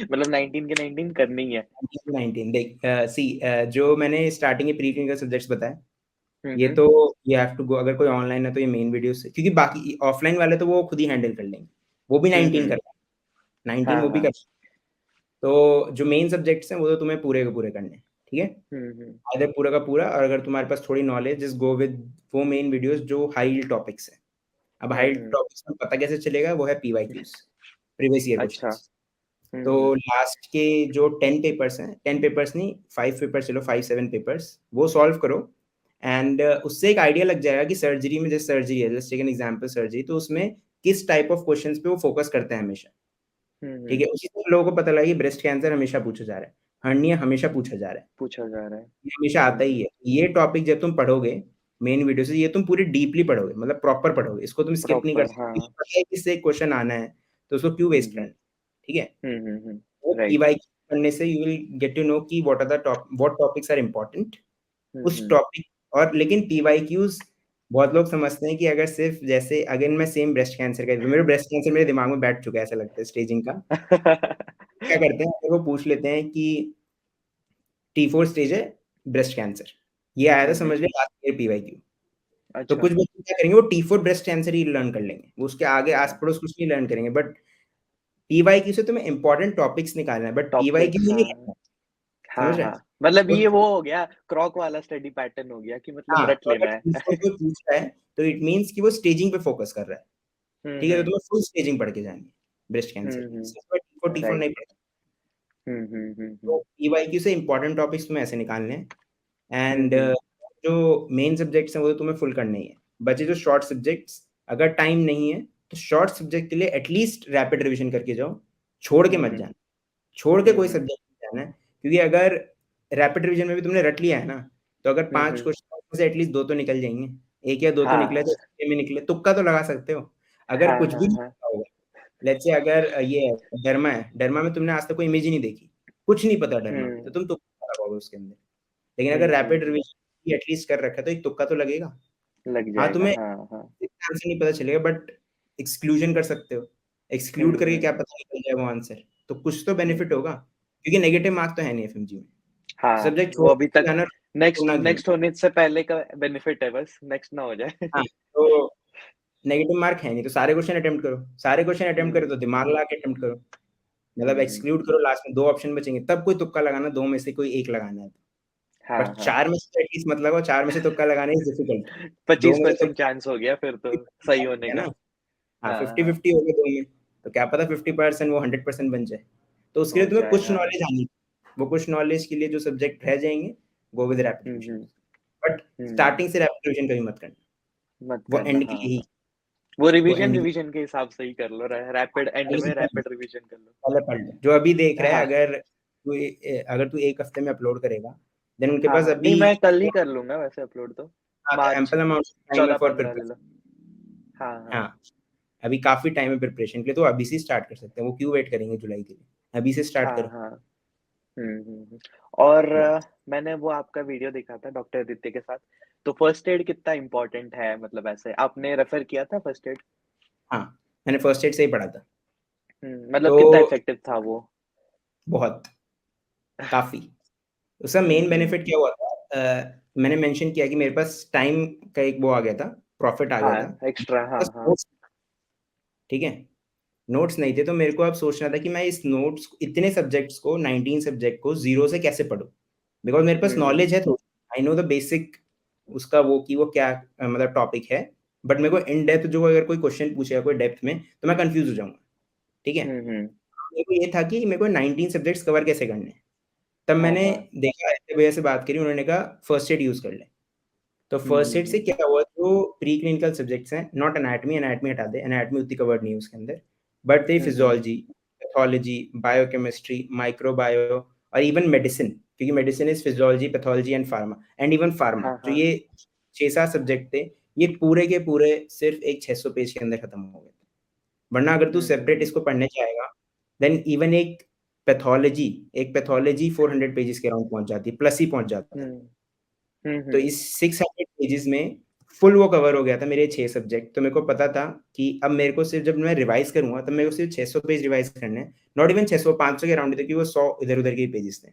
मतलब 19 के 19 करनी ही है? 19 देख, सी, जो मैंने स्टार्टिंग के प्री क्लिनिकल सब्जेक्ट्स बताए, ये हम्म। तो यू हैव टू गो। अगर कोई ऑनलाइन है तो ये मेन वीडियो से, क्योंकि बाकी ऑफलाइन वाले तो वो खुद ही हैंडल कर लेंगे, वो भी 19 हम्म। कर 19 हाँ वो भी हाँ। कर। तो जो मेन सब्जेक्ट्स हैं वो तो तुम्हें पूरे के पूरे करने हैं। ठीक है? हम्म। आइदर पूरा का पूरा, और अगर तुम्हारे पास थोड़ी नॉलेज, जस्ट गो विद वो मेन वीडियोस जो हाई टॉपिक्स हैं। अब हाई हम्म। टॉपिक्स में पता कैसे चलेगा, वो है पीवाईक्यूज, प्रीवियस ईयर अच्छा। क्वेश्चंस। तो लास्ट के जो 10 पेपर्स हैं, 10 पेपर्स नहीं, 5 पेपर्स, चलो 5-7 पेपर्स, वो सॉल्व करो। एंड उससे एक आइडिया लग जाएगा कि सर्जरी में, जैसे सर्जरी है, just take an example surgery, तो उसमें किस टाइप ऑफ क्वेश्चंस पे वो फोकस करते हैं हमेशा। ठीक हम्म। है? उसी से लोगों को पता लगा कि ब्रेस्ट कैंसर हमेशा पूछा जा रहा है, हर्निया हमेशा पूछा जा रहा है, पूछा जा रहा है। ये हमेशा आता ही है। ये टॉपिक जब तुम पढ़ोगे मेन वीडियो से, ये तुम पूरी डीपली पढ़ोगे, मतलब प्रॉपर पढ़ोगे, इसको तुम स्किप नहीं कर प्रॉपर, सकते। हाँ। तुम्हें पता है कि इससे क्वेश्चन आना है, तो उसको क्यों वेस्ट हम्म करना। ठीक है? हम्म। वो राइट। पीवाईक्यू पढ़ने से you will get to know कि what are the top what topics are important उस हम्म। टॉपिक। और लेकिन पीवाईक्यूज बहुत लोग समझते हैं कि अगर सिर्फ जैसे अगर मैं सेम ब्रेस्ट कैंसर का, मेरे ब्रेस्ट कैंसर मेरे दिमाग में बैठ चुका है, ऐसा लगता है स्टेजिंग का। क्या करते हैं, अगर वो पूछ लेते हैं कि T4 स्टेज है ब्रेस्ट कैंसर, ये आया था समझ ले लास्ट ईयर PYQ। तो अच्छा। कुछ बच्चे क्या करेंगे, वो T4 ब्रेस्ट कैंसर ही लर्न कर लेंगे, वो उसके आगे आस पड़ोस कुछ नहीं लर्न करेंगे। बट PYQ से तुम्हें इंपॉर्टेंट टॉपिक्स निकालना है, बट PYQ टॉपिक्स, में नहीं हाँ। रखना। समझ हाँ, रहे हैं? हाँ। मतलब तो ये वो हो गया, क्रॉक वाला स्टडी पैटर्न हो गया कि मतलब हाँ, रट तो अगर लेना है। T4 कोई पूछ रहा है तो इट मीन्स कि वो स्टेजिंग पे फोकस कर रहा है। हुँ, ठीक है, तो हुँ। तुम्हें फुल स्टेजिंग पढ़ के जानी है ब्रेस्ट कैंसर हुँ, की, हुँ। सिर्फ T4 राइट। नहीं पढ़ना। हुँ, हुँ, हुँ, तो हुँ। PYQ से इंपॉर्टेंट टॉपिक्स तुम्हें ऐसे निकालने हैं। हुँ, एंड हुँ। जो मेन सब्जेक्ट्स हैं वो तो तुम्हें फुल करने ही है। बचे जो शॉर्ट सब्जेक्ट्स, अगर टाइम नहीं है तो शॉर्ट सब्जेक्ट के लिए एटलीस्ट रैपिड रिवीजन करके जाओ, छोड़ के हुँ, मत हुँ। जाना। छोड़ के हुँ, कोई हुँ। सब्जेक्ट नहीं जाना है, क्योंकि अगर रैपिड रिवीजन में भी तुमने रट लिया है ना, तो अगर हुँ, 5 हुँ। क्वेश्चन से एटलीस्ट 2 तो निकल जाएँगे। 1 या 2 तो निकले तो हाँ। छक्के में निकले, तुक्का तो लगा सकते हो। अगर हाँ, कुछ भी हाँ, नहीं हाँ। पता होगा, लेट्स से अगर ये है, डर्मा में तुमने आज तक कोई इमेज ही नहीं देखी, कुछ नहीं पता डर्मा की, तो हुँ। तुम तुक्का लगाओगे उसके अंदर। लेकिन अगर हुँ, हुँ, रैपिड हुँ। रिवीजन एटलीस्ट कर रखा है तो एक तुक्का तो लगेगा। लग हाँ, जाएगा। तुम्हें हाँ, हाँ। एग्ज़ाम से नहीं पता चलेगा, बट एक्सक्लूजन कर सकते हो। एक्सक्लूड हुँ, करके क्या हुँ। पता निकल जाए वो आंसर, तो कुछ तो हुँ, बेनिफिट होगा, क्योंकि नेगेटिव मार्क तो है नहीं एफएमजी में। हाँ, सब्जेक्ट वो छोड़ अभी के तक जाना, नेक्स्ट छोड़ना क्यों है? नेक्स्ट होने से पहले का बेनिफिट है बस, नेक्स्ट ना हो जाए। हाँ, तो नेगेटिव मार्क है नहीं, तो सारे क्वेश्चन अटेम्प्ट करो। सारे क्वेश्चन अटेम्प्ट करो हुँ। तो दिमाग लगा के अटेम्प्ट करो। मतलब हुँ, हुँ, एक्सक्लूड हुँ। करो, लास्ट में 2 ऑप्शन बचेंगे, तब कोई तुक्का लगाना, 2 में से कोई 1 लगाना है। हाँ, बट हाँ। 4 में से तो एटलीस्ट मत लगाओ, 4 में से तुक्का लगाना इज़ डिफिकल्ट। 2 में से 25% तुक्का चांस हो गया फिर तो सही होने है का। ना? हाँ, हाँ, हाँ। 50-50 हो गए 2 में, तो क्या पता 50% वो 100% बन जाए। तो उसके हो लिए तुम्हें जाए, कुछ हाँ। नॉलेज आनी चाहिए। वो कुछ नॉलेज के लिए जो सब्जेक्ट रह जाएँगे, go with rapid hmm, revision. Hmm. But hmm. Starting से रैपिड रिविजन कभी मत करना, मत वो करना, एंड के हाँ, लिए ही, हाँ। वो वो रिवीजन एंड के रिवीजन के हिसाब से ही कर लो, रैपिड एंड पहले से में पढ़ लो, रैपिड रिवीजन कर लो। पहले पढ़ लो। जो अभी देख रहा है, हाँ, अगर तू 1 हफ्ते में अपलोड करेगा, देन उनके हाँ, पास हाँ। अभी नहीं, मैं कल ही कर लूँगा वैसे अपलोड तो। हाँ, तो मार्च एम्पल अमाउंट ऑफ टाइम है फॉर 14-15 ले लो। प्रिपरेशन। हाँ, हाँ। हाँ, अभी काफ़ी टाइम है प्रिपरेशन के लिए, तो अभी से स्टार्ट कर सकते हैं। वो क्यों वेट करेंगे जुलाई के लिए? अभी से स्टार्ट हाँ, करो। हाँ। हुँ, हुँ, हुँ। और या मैंने वो आपका वीडियो देखा था डॉक्टर आदित्य के साथ, तो फर्स्ट एड कितना इम्पोर्टेंट है मतलब ऐसे आपने रेफर किया था फर्स्ट एड? हाँ, मैंने फर्स्ट एड से ही पढ़ा था। मतलब तो कितना इफेक्टिव था वो? बहुत, काफ़ी। उसका हुँ, मेन हुँ। बेनिफिट क्या हुआ था, मैंने मेंशन किया कि मेरे पास टाइम का एक वो आ गया था, प्रॉफ़िट आ गया था। हाँ, एक्स्ट्रा हाँ, बस हाँ। नोट्स, ठीक है? नोट्स नहीं थे, तो मेरे को अब सोचना था कि मैं इस नोट्स इतने सब्जेक्ट्स को, 19 सब्जेक्ट को ज़ीरो से कैसे पढूँ? बिकॉज़ मेरे पास हुँ, हुँ। नॉलेज है थोड़ी, आई नो द बेसिक उसका वो कि वो क्या मतलब टॉपिक है, बट मेरे को इन डेप्थ जो अगर कोई क्वेश्चन पूछेगा कोई डेप्थ में, तो मैं कन्फ्यूज़ हो जाऊँगा, ठीक है? हुँ, हुँ। मेरे को ये था कि मेरे को 19 सब्जेक्ट्स कवर कैसे करने हैं? तब हाँ, मैंने हाँ। देखा, ऐसे भैया से बात करी, उन्होंने कहा फर्स्ट एड यूज़ कर ले। तो हुँ, फर्स्ट हुँ, एड से हुँ, हुँ। क्या हुआ, जो प्री क्लिनिकल सब्जेक्ट्स हैं, नॉट एनाटॉमी, एनाटॉमी हटा दे, एनाटॉमी उतनी कवर्ड नहीं है उसके अंदर, बट तेरी हुँ, हुँ। फिजियोलॉजी, पैथोलॉजी, बायोकेमिस्ट्री, माइक्रोबायो और इवन मेडिसिन, क्योंकि medicine is physiology, pathology and even pharma, हाँ, जो हाँ। ये 6-7 सब्जेक्ट थे, ये पूरे के पूरे सिर्फ़ एक 600 पेज के अंदर खत्म हो गए थे। वरना अगर तू हुँ, हुँ, सेपरेट हुँ। इसको पढ़ने जाएगा, देन इवन एक पैथोलॉजी 400 पेजेज़ के अराउंड पहुँच जाती है, प्लस ही पहुँच जाता है। हुँ। हुँ, तो हुँ। इस 600 पेजेज़ में फुल वो कवर हो गया था मेरे 6 सब्जेक्ट, तो मेरे को पता था कि अब मेरे को सिर्फ़ जब मैं रिवाइज़ करूँगा, तब मेरे को सिर्फ़ 600 पेज रिवाइज़ करने हैं। नॉट इवन 600, 500 के अराउंड ही थे, क्योंकि वो 100 इधर-उधर के ही पेजेज़ थे।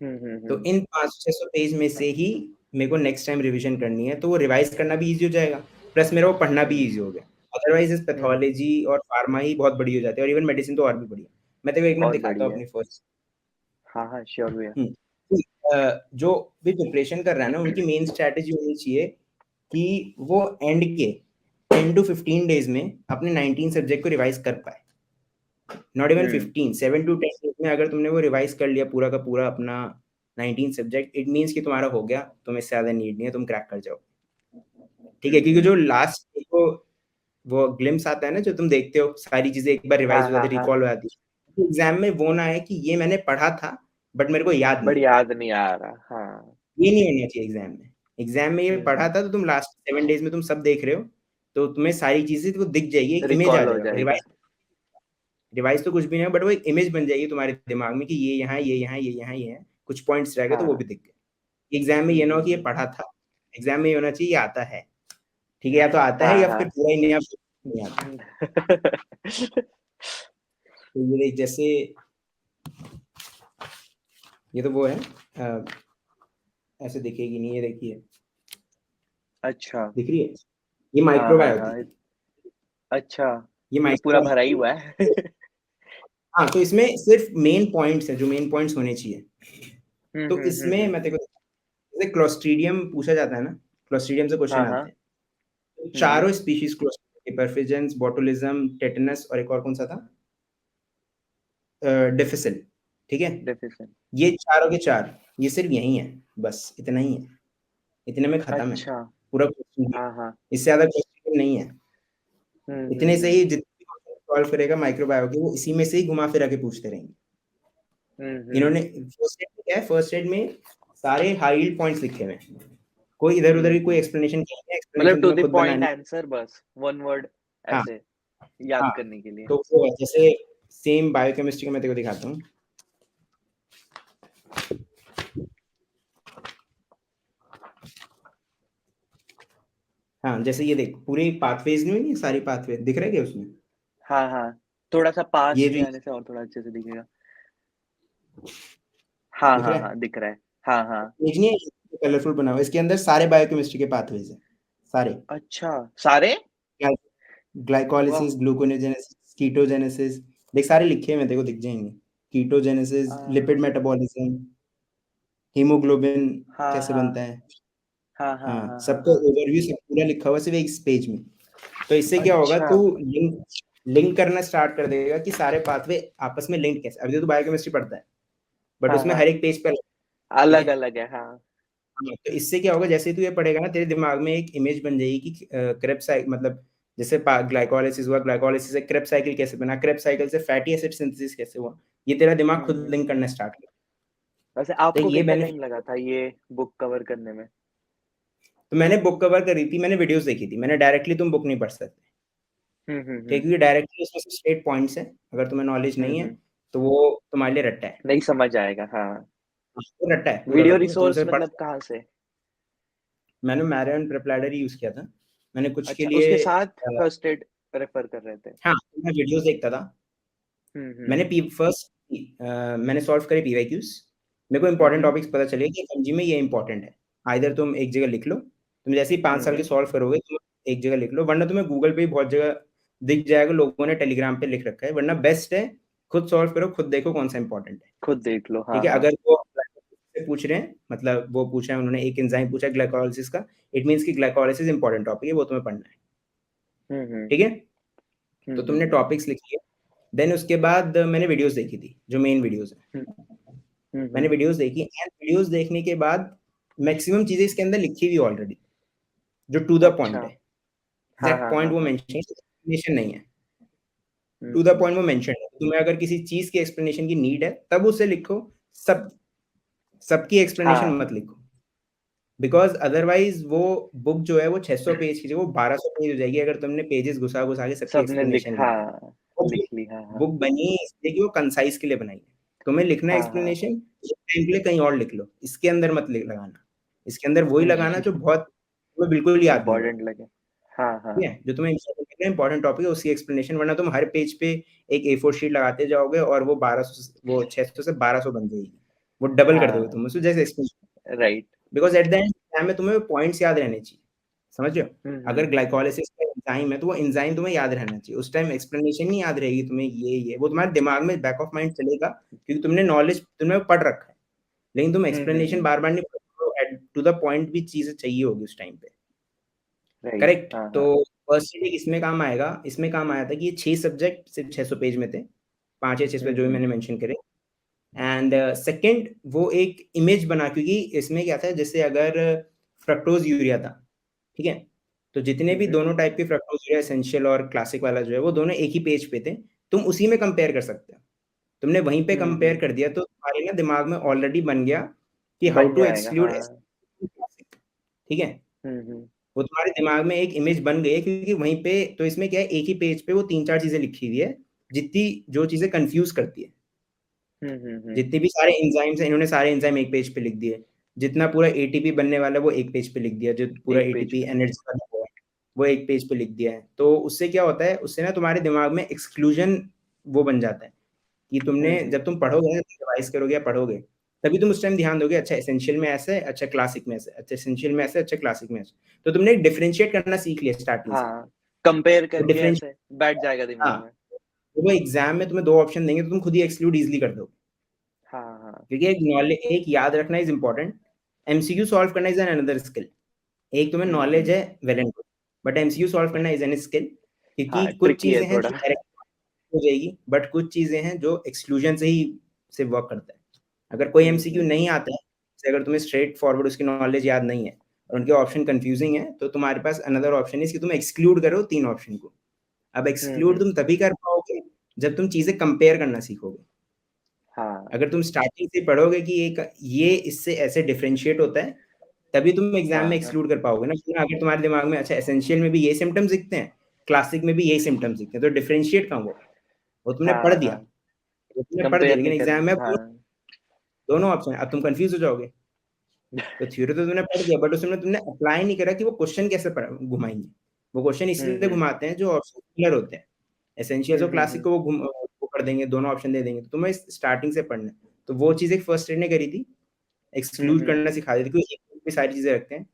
हुँ, हुँ, तो हुँ। इन 500-600 पेज में से ही मेरे को नेक्स्ट टाइम रिवीज़न करनी है, तो वो रिवाइज़ करना भी ईज़ी हो जाएगा, प्लस मेरा वो पढ़ना भी हुँ, ईज़ी हो गया। अदरवाइज़ इस हुँ। पैथोलॉजी और फार्मा ही बहुत बड़ी हो जाती है, और इवन मेडिसिन तो और भी बड़ी है। मैं तेरे को 1 मिनट और दिखाता हूँ बढ़िया है। अपनी फर्स्ट। हाँ, हाँ, श्योर भैया। हुँ। जो भी प्रिपरेशन कर रहा है ना, उनकी मेन स्ट्रैटेजी होनी चाहिए कि वो एंड के 10 टू 15 डेज़ में अपने 19 सब्जेक्ट को रिवाइज़ कर पाए। Not even hmm. 15, 7 to 10 days में अगर तुमने वो रिवाइज़ कर लिया पूरा का पूरा अपना 19 सब्जेक्ट, इट मीन्स कि तुम्हारा हो गया, तुम्हें इससे ज़्यादा नीड नहीं है, तुम क्रैक कर जाओ। ठीक हुँ, है? क्योंकि हुँ, जो हुँ। लास्ट देखो वो ग्लिम्प्स आता है ना, जो तुम देखते हो, सारी चीज़ें एक बार हाँ, रिवाइज़ हो जाती हाँ, है, हाँ। रिकॉल हो जाती है। एग्ज़ाम में वो ना आए कि ये मैंने पढ़ा था, बट मेरे को याद नहीं बट है। याद नहीं आ रहा। हाँ। ये नहीं होना चाहिए एग्ज़ाम में। एग्ज़ाम में ये हुँ, पढ़ा हुँ। था, तो तुम लास्ट 7 डेज़ में तुम सब देख रहे हो, तो तुम्हें सारी चीज़ें तो दिख जाएगी, एक इमेज आ रिकॉल हो जाएगा। जाएगा। रिवाइज़ तो कुछ भी नहीं है, बट वो एक इमेज बन जाएगी तुम्हारे दिमाग में कि ये यहाँ, ये यहाँ, ये यहाँ, ये है। कुछ पॉइंट्स रह गए तो वो हाँ। भी दिख गए। एग्ज़ाम में हुँ, ये ना हो हुँ, कि ये हुँ। पढ़ा था, एग्ज़ाम में ये होना चाहिए ये आता है। ठीक है, या तो आता है हाँ या फिर हाँ। पूरा ही नहीं आता। तो ये देख, जैसे ये तो वो है, ऐसे दिखेगी नहीं, ये देखिए अच्छा। दिख रही है, ये हाँ हाँ माइक्रोबायोटी हाँ। है, अच्छा, ये ये तो पूरा भरा ही माइक्रोबायोटी हुआ है। है। हाँ, तो इसमें सिर्फ मेन पॉइंट्स हैं जो मेन पॉइंट्स होने चाहिए। तो इसमें हम्म। मैं देखो, जैसे क्लोस्ट्रीडियम पूछा जाता है ना, क्लोस्ट्रीडियम से क्वेश्चन हाँ आते हाँ। हैं। तो हम्म। चारों स्पीशीज क्लोस्ट्रीडियम, परफिजेंस, बोटुलिज्म, टेटनस और एक और कौन सा था, डिफिसिल, ठीक है। डेफिशिएंट। ये चारों के चार, ये सिर्फ यही है, बस इतना ही है, इतने में खत्म है अच्छा। पूरा क्वेश्चन। हाँ हाँ। इससे ज्यादा क्वेश्चन नहीं है। इतने से हम्म। ही जितने सॉल्व करेगा माइक्रोबायो के, वो इसी में से ही घुमा फिरा के पूछते रहेंगे। हम्म। इन्होंने फर्स्ट एड में क्या है, फर्स्ट एड में सारे हाई यील्ड पॉइंट्स लिखे हुए हैं, कोई इधर उधर की कोई हम्म। एक्सप्लेनेशन नहीं है, मतलब एक्सप्लेनेशन टू तुम्हें द खुद पॉइंट बनानी। आंसर, बस वन वर्ड हाँ ऐसे याद हाँ, करने के लिए। तो वो है, जैसे सेम बायोकेमिस्ट्री का मैं तेरे को दिखाता हूँ। हाँ, जैसे ये देख, पूरे पाथवेज नहीं है, सारी पाथवे दिख रहा है क्या उसमें? हाँ हाँ, थोड़ा सा पास ये ले जो आने से और थोड़ा अच्छे से दिखेगा। हाँ दिख हाँ रहा है, हाँ, दिख रहा है। हाँ हाँ। पेज नहीं है कलरफुल बना हुआ, इसके अंदर सारे बायोकेमिस्ट्री के पाथवेज हैं, सारे। अच्छा, सारे। ग्लाइकोलिसिस, वाह। ग्लूकोनेजेनेसिस, कीटोजेनेसिस, देख सारे लिखे हुए हैं, देखो दिख जाएंगे। कीटोजेनेसिस, लिपिड आ, मेटाबॉलिज्म, हीमोग्लोबिन हाँ कैसे हाँ बनता है, हाँ हाँ हाँ, हाँ हाँ सबका हाँ। ओवरव्यू सब पूरा लिखा हुआ है सिर्फ एक पेज में। तो इससे क्या होगा, अच्छा। तू लिंक लिंक करना स्टार्ट कर देगा कि सारे पाथवे आपस में लिंक कैसे। अभी तो तू बायोकेमिस्ट्री पढ़ता है, बट हाँ उसमें हाँ, हर एक पेज पे अलग, ठीक है। अलग अलग है, हाँ। हाँ, तो इससे क्या होगा, जैसे तू ये पढ़ेगा ना, तेरे दिमाग में एक इमेज बन जाएगी कि क्रेब्स साइकिल, मतलब जैसे ग्लाइकोलाइसिस हुआ, ग्लाइकोलाइसिस से क्रेब्स साइकिल कैसे बना, क्रेब्स साइकिल से फैटी एसिड सिंथेसिस कैसे हुआ, ये तेरा दिमाग खुद लिंक हम्म। करना स्टार्ट कर। वैसे तो आपको ये कितना टाइम बेनिफिट। लगा था ये बुक कवर करने में? तो मैंने बुक कवर करी थी, मैंने वीडियोस देखी थी, मैंने डायरेक्टली तुम बुक नहीं पढ़ सकते, ठीक है, हम्म। क्योंकि डायरेक्टली उसमें सिर्फ स्ट्रेट पॉइंट्स है, अगर तुम्हें नॉलेज नहीं है हम्म। तो वो तुम्हारे लिए रट्टा है। नहीं समझ आएगा, हाँ। वो रट्टा है पूरा का वीडियो पूरा, तुम रिसोर्स उसे पढ़। मतलब कहाँ से? मैंने मैरियन प्रेपलाइडर ही यूज किया था, मैंने कुछ के अच्छा, लिए उसके साथ फर्स्ट एड रेफर कर रहे थे? हाँ, मैं वीडियोस देखता था। मैंने हम्म। पी फर्स्ट मैंने सॉल्व करे पीवाईक्यूज, मेरे को इंपॉर्टेंट हम्म। टॉपिक्स पता चले कि एमजी में ये इंपॉर्टेंट है। आइदर तुम एक जगह लिख लो, तुम जैसे ही 5 साल के हम्म। सॉल्व करोगे तुम एक जगह लिख लो, वरना तुम्हें गूगल पे भी बहुत जगह दिख जाएगा, लोगों ने टेलीग्राम पे लिख रखा है, वरना बेस्ट है खुद सॉल्व करो, खुद देखो कौन सा इंपॉर्टेंट है। खुद देख लो, ठीक हाँ है, हाँ। अगर वो से पूछ रहे हैं, मतलब वो पूछा है उन्होंने, एक एंजाइम पूछा है ग्लाइकोलाइसिस का, इट मीन्स कि ग्लाइकोलाइसिस इंपॉर्टेंट टॉपिक है, वो तुम्हें पढ़ना है, हम्म। ठीक है। तो तुमने हम्म। टॉपिक्स लिख लिए, देन उसके बाद मैंने वीडियोस देखी थी, जो मेन वीडियोस है, हम्म। मैंने वीडियोस देखी, एंड वीडियोस देखने के बाद मैक्सिमम चीजें इसके अंदर लिखी हुई ऑलरेडी, जो टू द अच्छा। पॉइंट है, हाँ एग्जैक्ट हाँ पॉइंट हाँ वो हाँ। मेंशन, एक्सप्लेनेशन नहीं है, टू द हम्म। पॉइंट वो मेंशन है। तुम्हें अगर किसी चीज की एक्सप्लेनेशन की नीड है तब उसे लिखो, सब सबकी एक्सप्लेनेशन हाँ, मत लिखो, बिकॉज अदरवाइज वो बुक जो है वो 600 पेज की जगह वो 1200 पेज हो जाएगी, अगर तुमने पेजेस घुसा घुसा के सबकी सबने एक्सप्लेनेशन लिखा, लिख दी। वो लिख ली, हाँ हाँ। बुक बनी है इसलिए कि वो कंसाइज के लिए बनाई है, तुम्हें लिखना है हाँ हाँ। एक्सप्लेनेशन, टाइम के लिए कहीं और लिख लो, इसके अंदर मत लगाना, इसके अंदर वही लगाना जो बहुत तुम्हें बिल्कुल याद नहीं होगा, इम्पोर्टेंट लगे। हाँ हाँ। ठीक है, जो तुम्हें इंपॉर्टेंट टॉपिक है उसकी एक्सप्लेनेशन, वरना तुम हर पेज पे एक A4 शीट लगाते जाओगे और वो 1200, वो 600 से 1200 बन जाएगी, वो डबल कर दोगे हाँ। तुम उसको जैसे explanation, right. Because at the end time में तुम्हें पॉइंट्स याद रहने चाहिए, समझ रहे हो। अगर हम्म। ग्लाइकोलाइसिस का एंजाइम है तो वो एंजाइम तुम्हें याद रहना चाहिए, उस टाइम एक्सप्लेनेशन नहीं याद रहेगी तुम्हें, ये वो तुम्हारे दिमाग में बैक ऑफ माइंड चलेगा, क्योंकि तुमने नॉलेज तुमने पढ़ रखा है, लेकिन तुम एक्सप्लेनेशन बार बार नहीं पढ़, टू द पॉइंट भी चीजें चाहिए होगी उस टाइम पे, राइट। करेक्ट। हाँ तो हाँ। फर्स्ट इसमें काम आएगा, इसमें काम आया था कि ये 6 सब्जेक्ट सिर्फ 600 पेज में थे, 5 या 6 पे जो भी हम्म। मैंने मेंशन करे। एंड सेकंड वो एक इमेज बना, क्योंकि इसमें क्या था, जैसे अगर फ्रक्टोज यूरिया था, ठीक है, तो जितने भी हम्म। दोनों टाइप के फ्रक्टोज यूरिया, एसेंशियल और क्लासिक वाला जो है, वो दोनों एक ही पेज पे थे, तुम उसी में कंपेयर कर सकते हो, तुमने वहीं पे कंपेयर हम्म। कर दिया तो तुम्हारे ना दिमाग में ऑलरेडी बन गया कि हाउ बन टू जाएगा, एक्सक्लूड, हाँ। ठीक है, हम्म। वो तुम्हारे दिमाग में एक इमेज बन गई है, क्योंकि वहीं पे तो इसमें क्या है, एक ही पेज पे वो 3-4 चीजें लिखी हुई है, जितनी जो चीजें कंफ्यूज करती है, हम्म। जितने भी सारे एंजाइम्स हैं इन्होंने सारे एंजाइम एक पेज पे लिख दिए, जितना पूरा एटीपी बनने वाला है वो एक पेज पे लिख दिया, जो पूरा एक पेज एटीपी पे। एनर्जी का हुआ है वो एक पेज पे लिख दिया है। तो उससे क्या होता है, उससे ना तुम्हारे दिमाग में एक्सक्लूजन वो बन जाता है कि तुमने जब तुम पढ़ोगे ना, रिवाइज करोगे या पढ़ोगे, तभी तुम उस टाइम ध्यान दोगे, अच्छा एसेंशियल में ऐसे है, अच्छा क्लासिक में ऐसे, अच्छा एसेंशियल में ऐसे, अच्छा क्लासिक में ऐसे। तो तुमने डिफरेंशिएट करना सीख लिया स्टार्टिंग से। हाँ, कंपेयर तो करके ऐसे डिफरेंशिएट, बैठ जाएगा हाँ, दिमाग में। तो वो एग्जाम में तुम्हें 2 ऑप्शन देंगे तो तुम खुद ही एक्सक्लूड ईज़िली कर दोगे। हाँ, हाँ। क्योंकि एक याद रखना इज़ इम्पोर्टेंट, एमसीक्यू सॉल्व करना इज़ एन अनदर स्किल। एक तुम्हें नॉलेज हुँ। है, well and good, but MCQ solve करना इज़ एन स्किल, क्योंकि हाँ, कुछ ट्रिकी है चीज़ें हैं थोड़ा। जो डायरेक्ट हो जाएगी, बट कुछ चीज़ें हैं जो एक्सक्लूजन से ही से वर्क करता है। अगर कोई एमसीक्यू नहीं आता है, जैसे अगर तुम्हें स्ट्रेट फॉरवर्ड उसकी नॉलेज याद नहीं है और उनके ऑप्शन कन्फ्यूजिंग है, तो तुम्हारे पास अनदर ऑप्शन इज़ कि तुम एक्सक्लूड करो 3 ऑप्शन को। अब हुँ, एक्सक्लूड हुँ। तुम तभी कर पाओगे जब तुम चीज़ें कंपेयर करना सीखोगे। हाँ। अगर तुम स्टार्टिंग से पढ़ोगे कि एक ये इससे ऐसे डिफरेंशिएट होता है, तभी तुम एग्ज़ाम में हाँ, हाँ। एक्सक्लूड कर पाओगे ना। वरना अगर तुम्हारे दिमाग में अच्छा एसेंशियल में भी ये सिम्पटम्स दिखते हैं, क्लासिक में भी यही सिम्पटम्स दिखते हैं, तो डिफरेंशिएट कहाँ हुआ? वो तुमने पढ़ हाँ, दिया, हाँ। वो तुमने पढ़ दिया, कंपेयर लेकिन नहीं एग्ज़ाम में करेंगे, अब हाँ। दोनों ऑप्शन है, अब तुम कन्फ्यूज़ हो जाओगे। तो थ्योरी तो तुमने पढ़ दिया, बट उसमें तुमने अप्लाई नहीं करा कि वो क्वेश्चन कैसे घुमाएंगे। वो क्वेश्चन हुँ, इसलिए हुँ। घुमाते हैं जो ऑप्शन क्लियर होते हैं। एसेंशियल्स हुँ, और हुँ, क्लासिक हुँ। को वो कर देंगे, दोनों ऑप्शन दे देंगे, तो तुम्हें स्टार्टिंग से पढ़ना है। तो वो चीज़ एक फर्स्ट ईयर ने करी थी, हुँ, एक्सक्लूड हुँ। करना सिखा दी थी, क्योंकि एक बुक में सारी चीज़ें रखते हैं।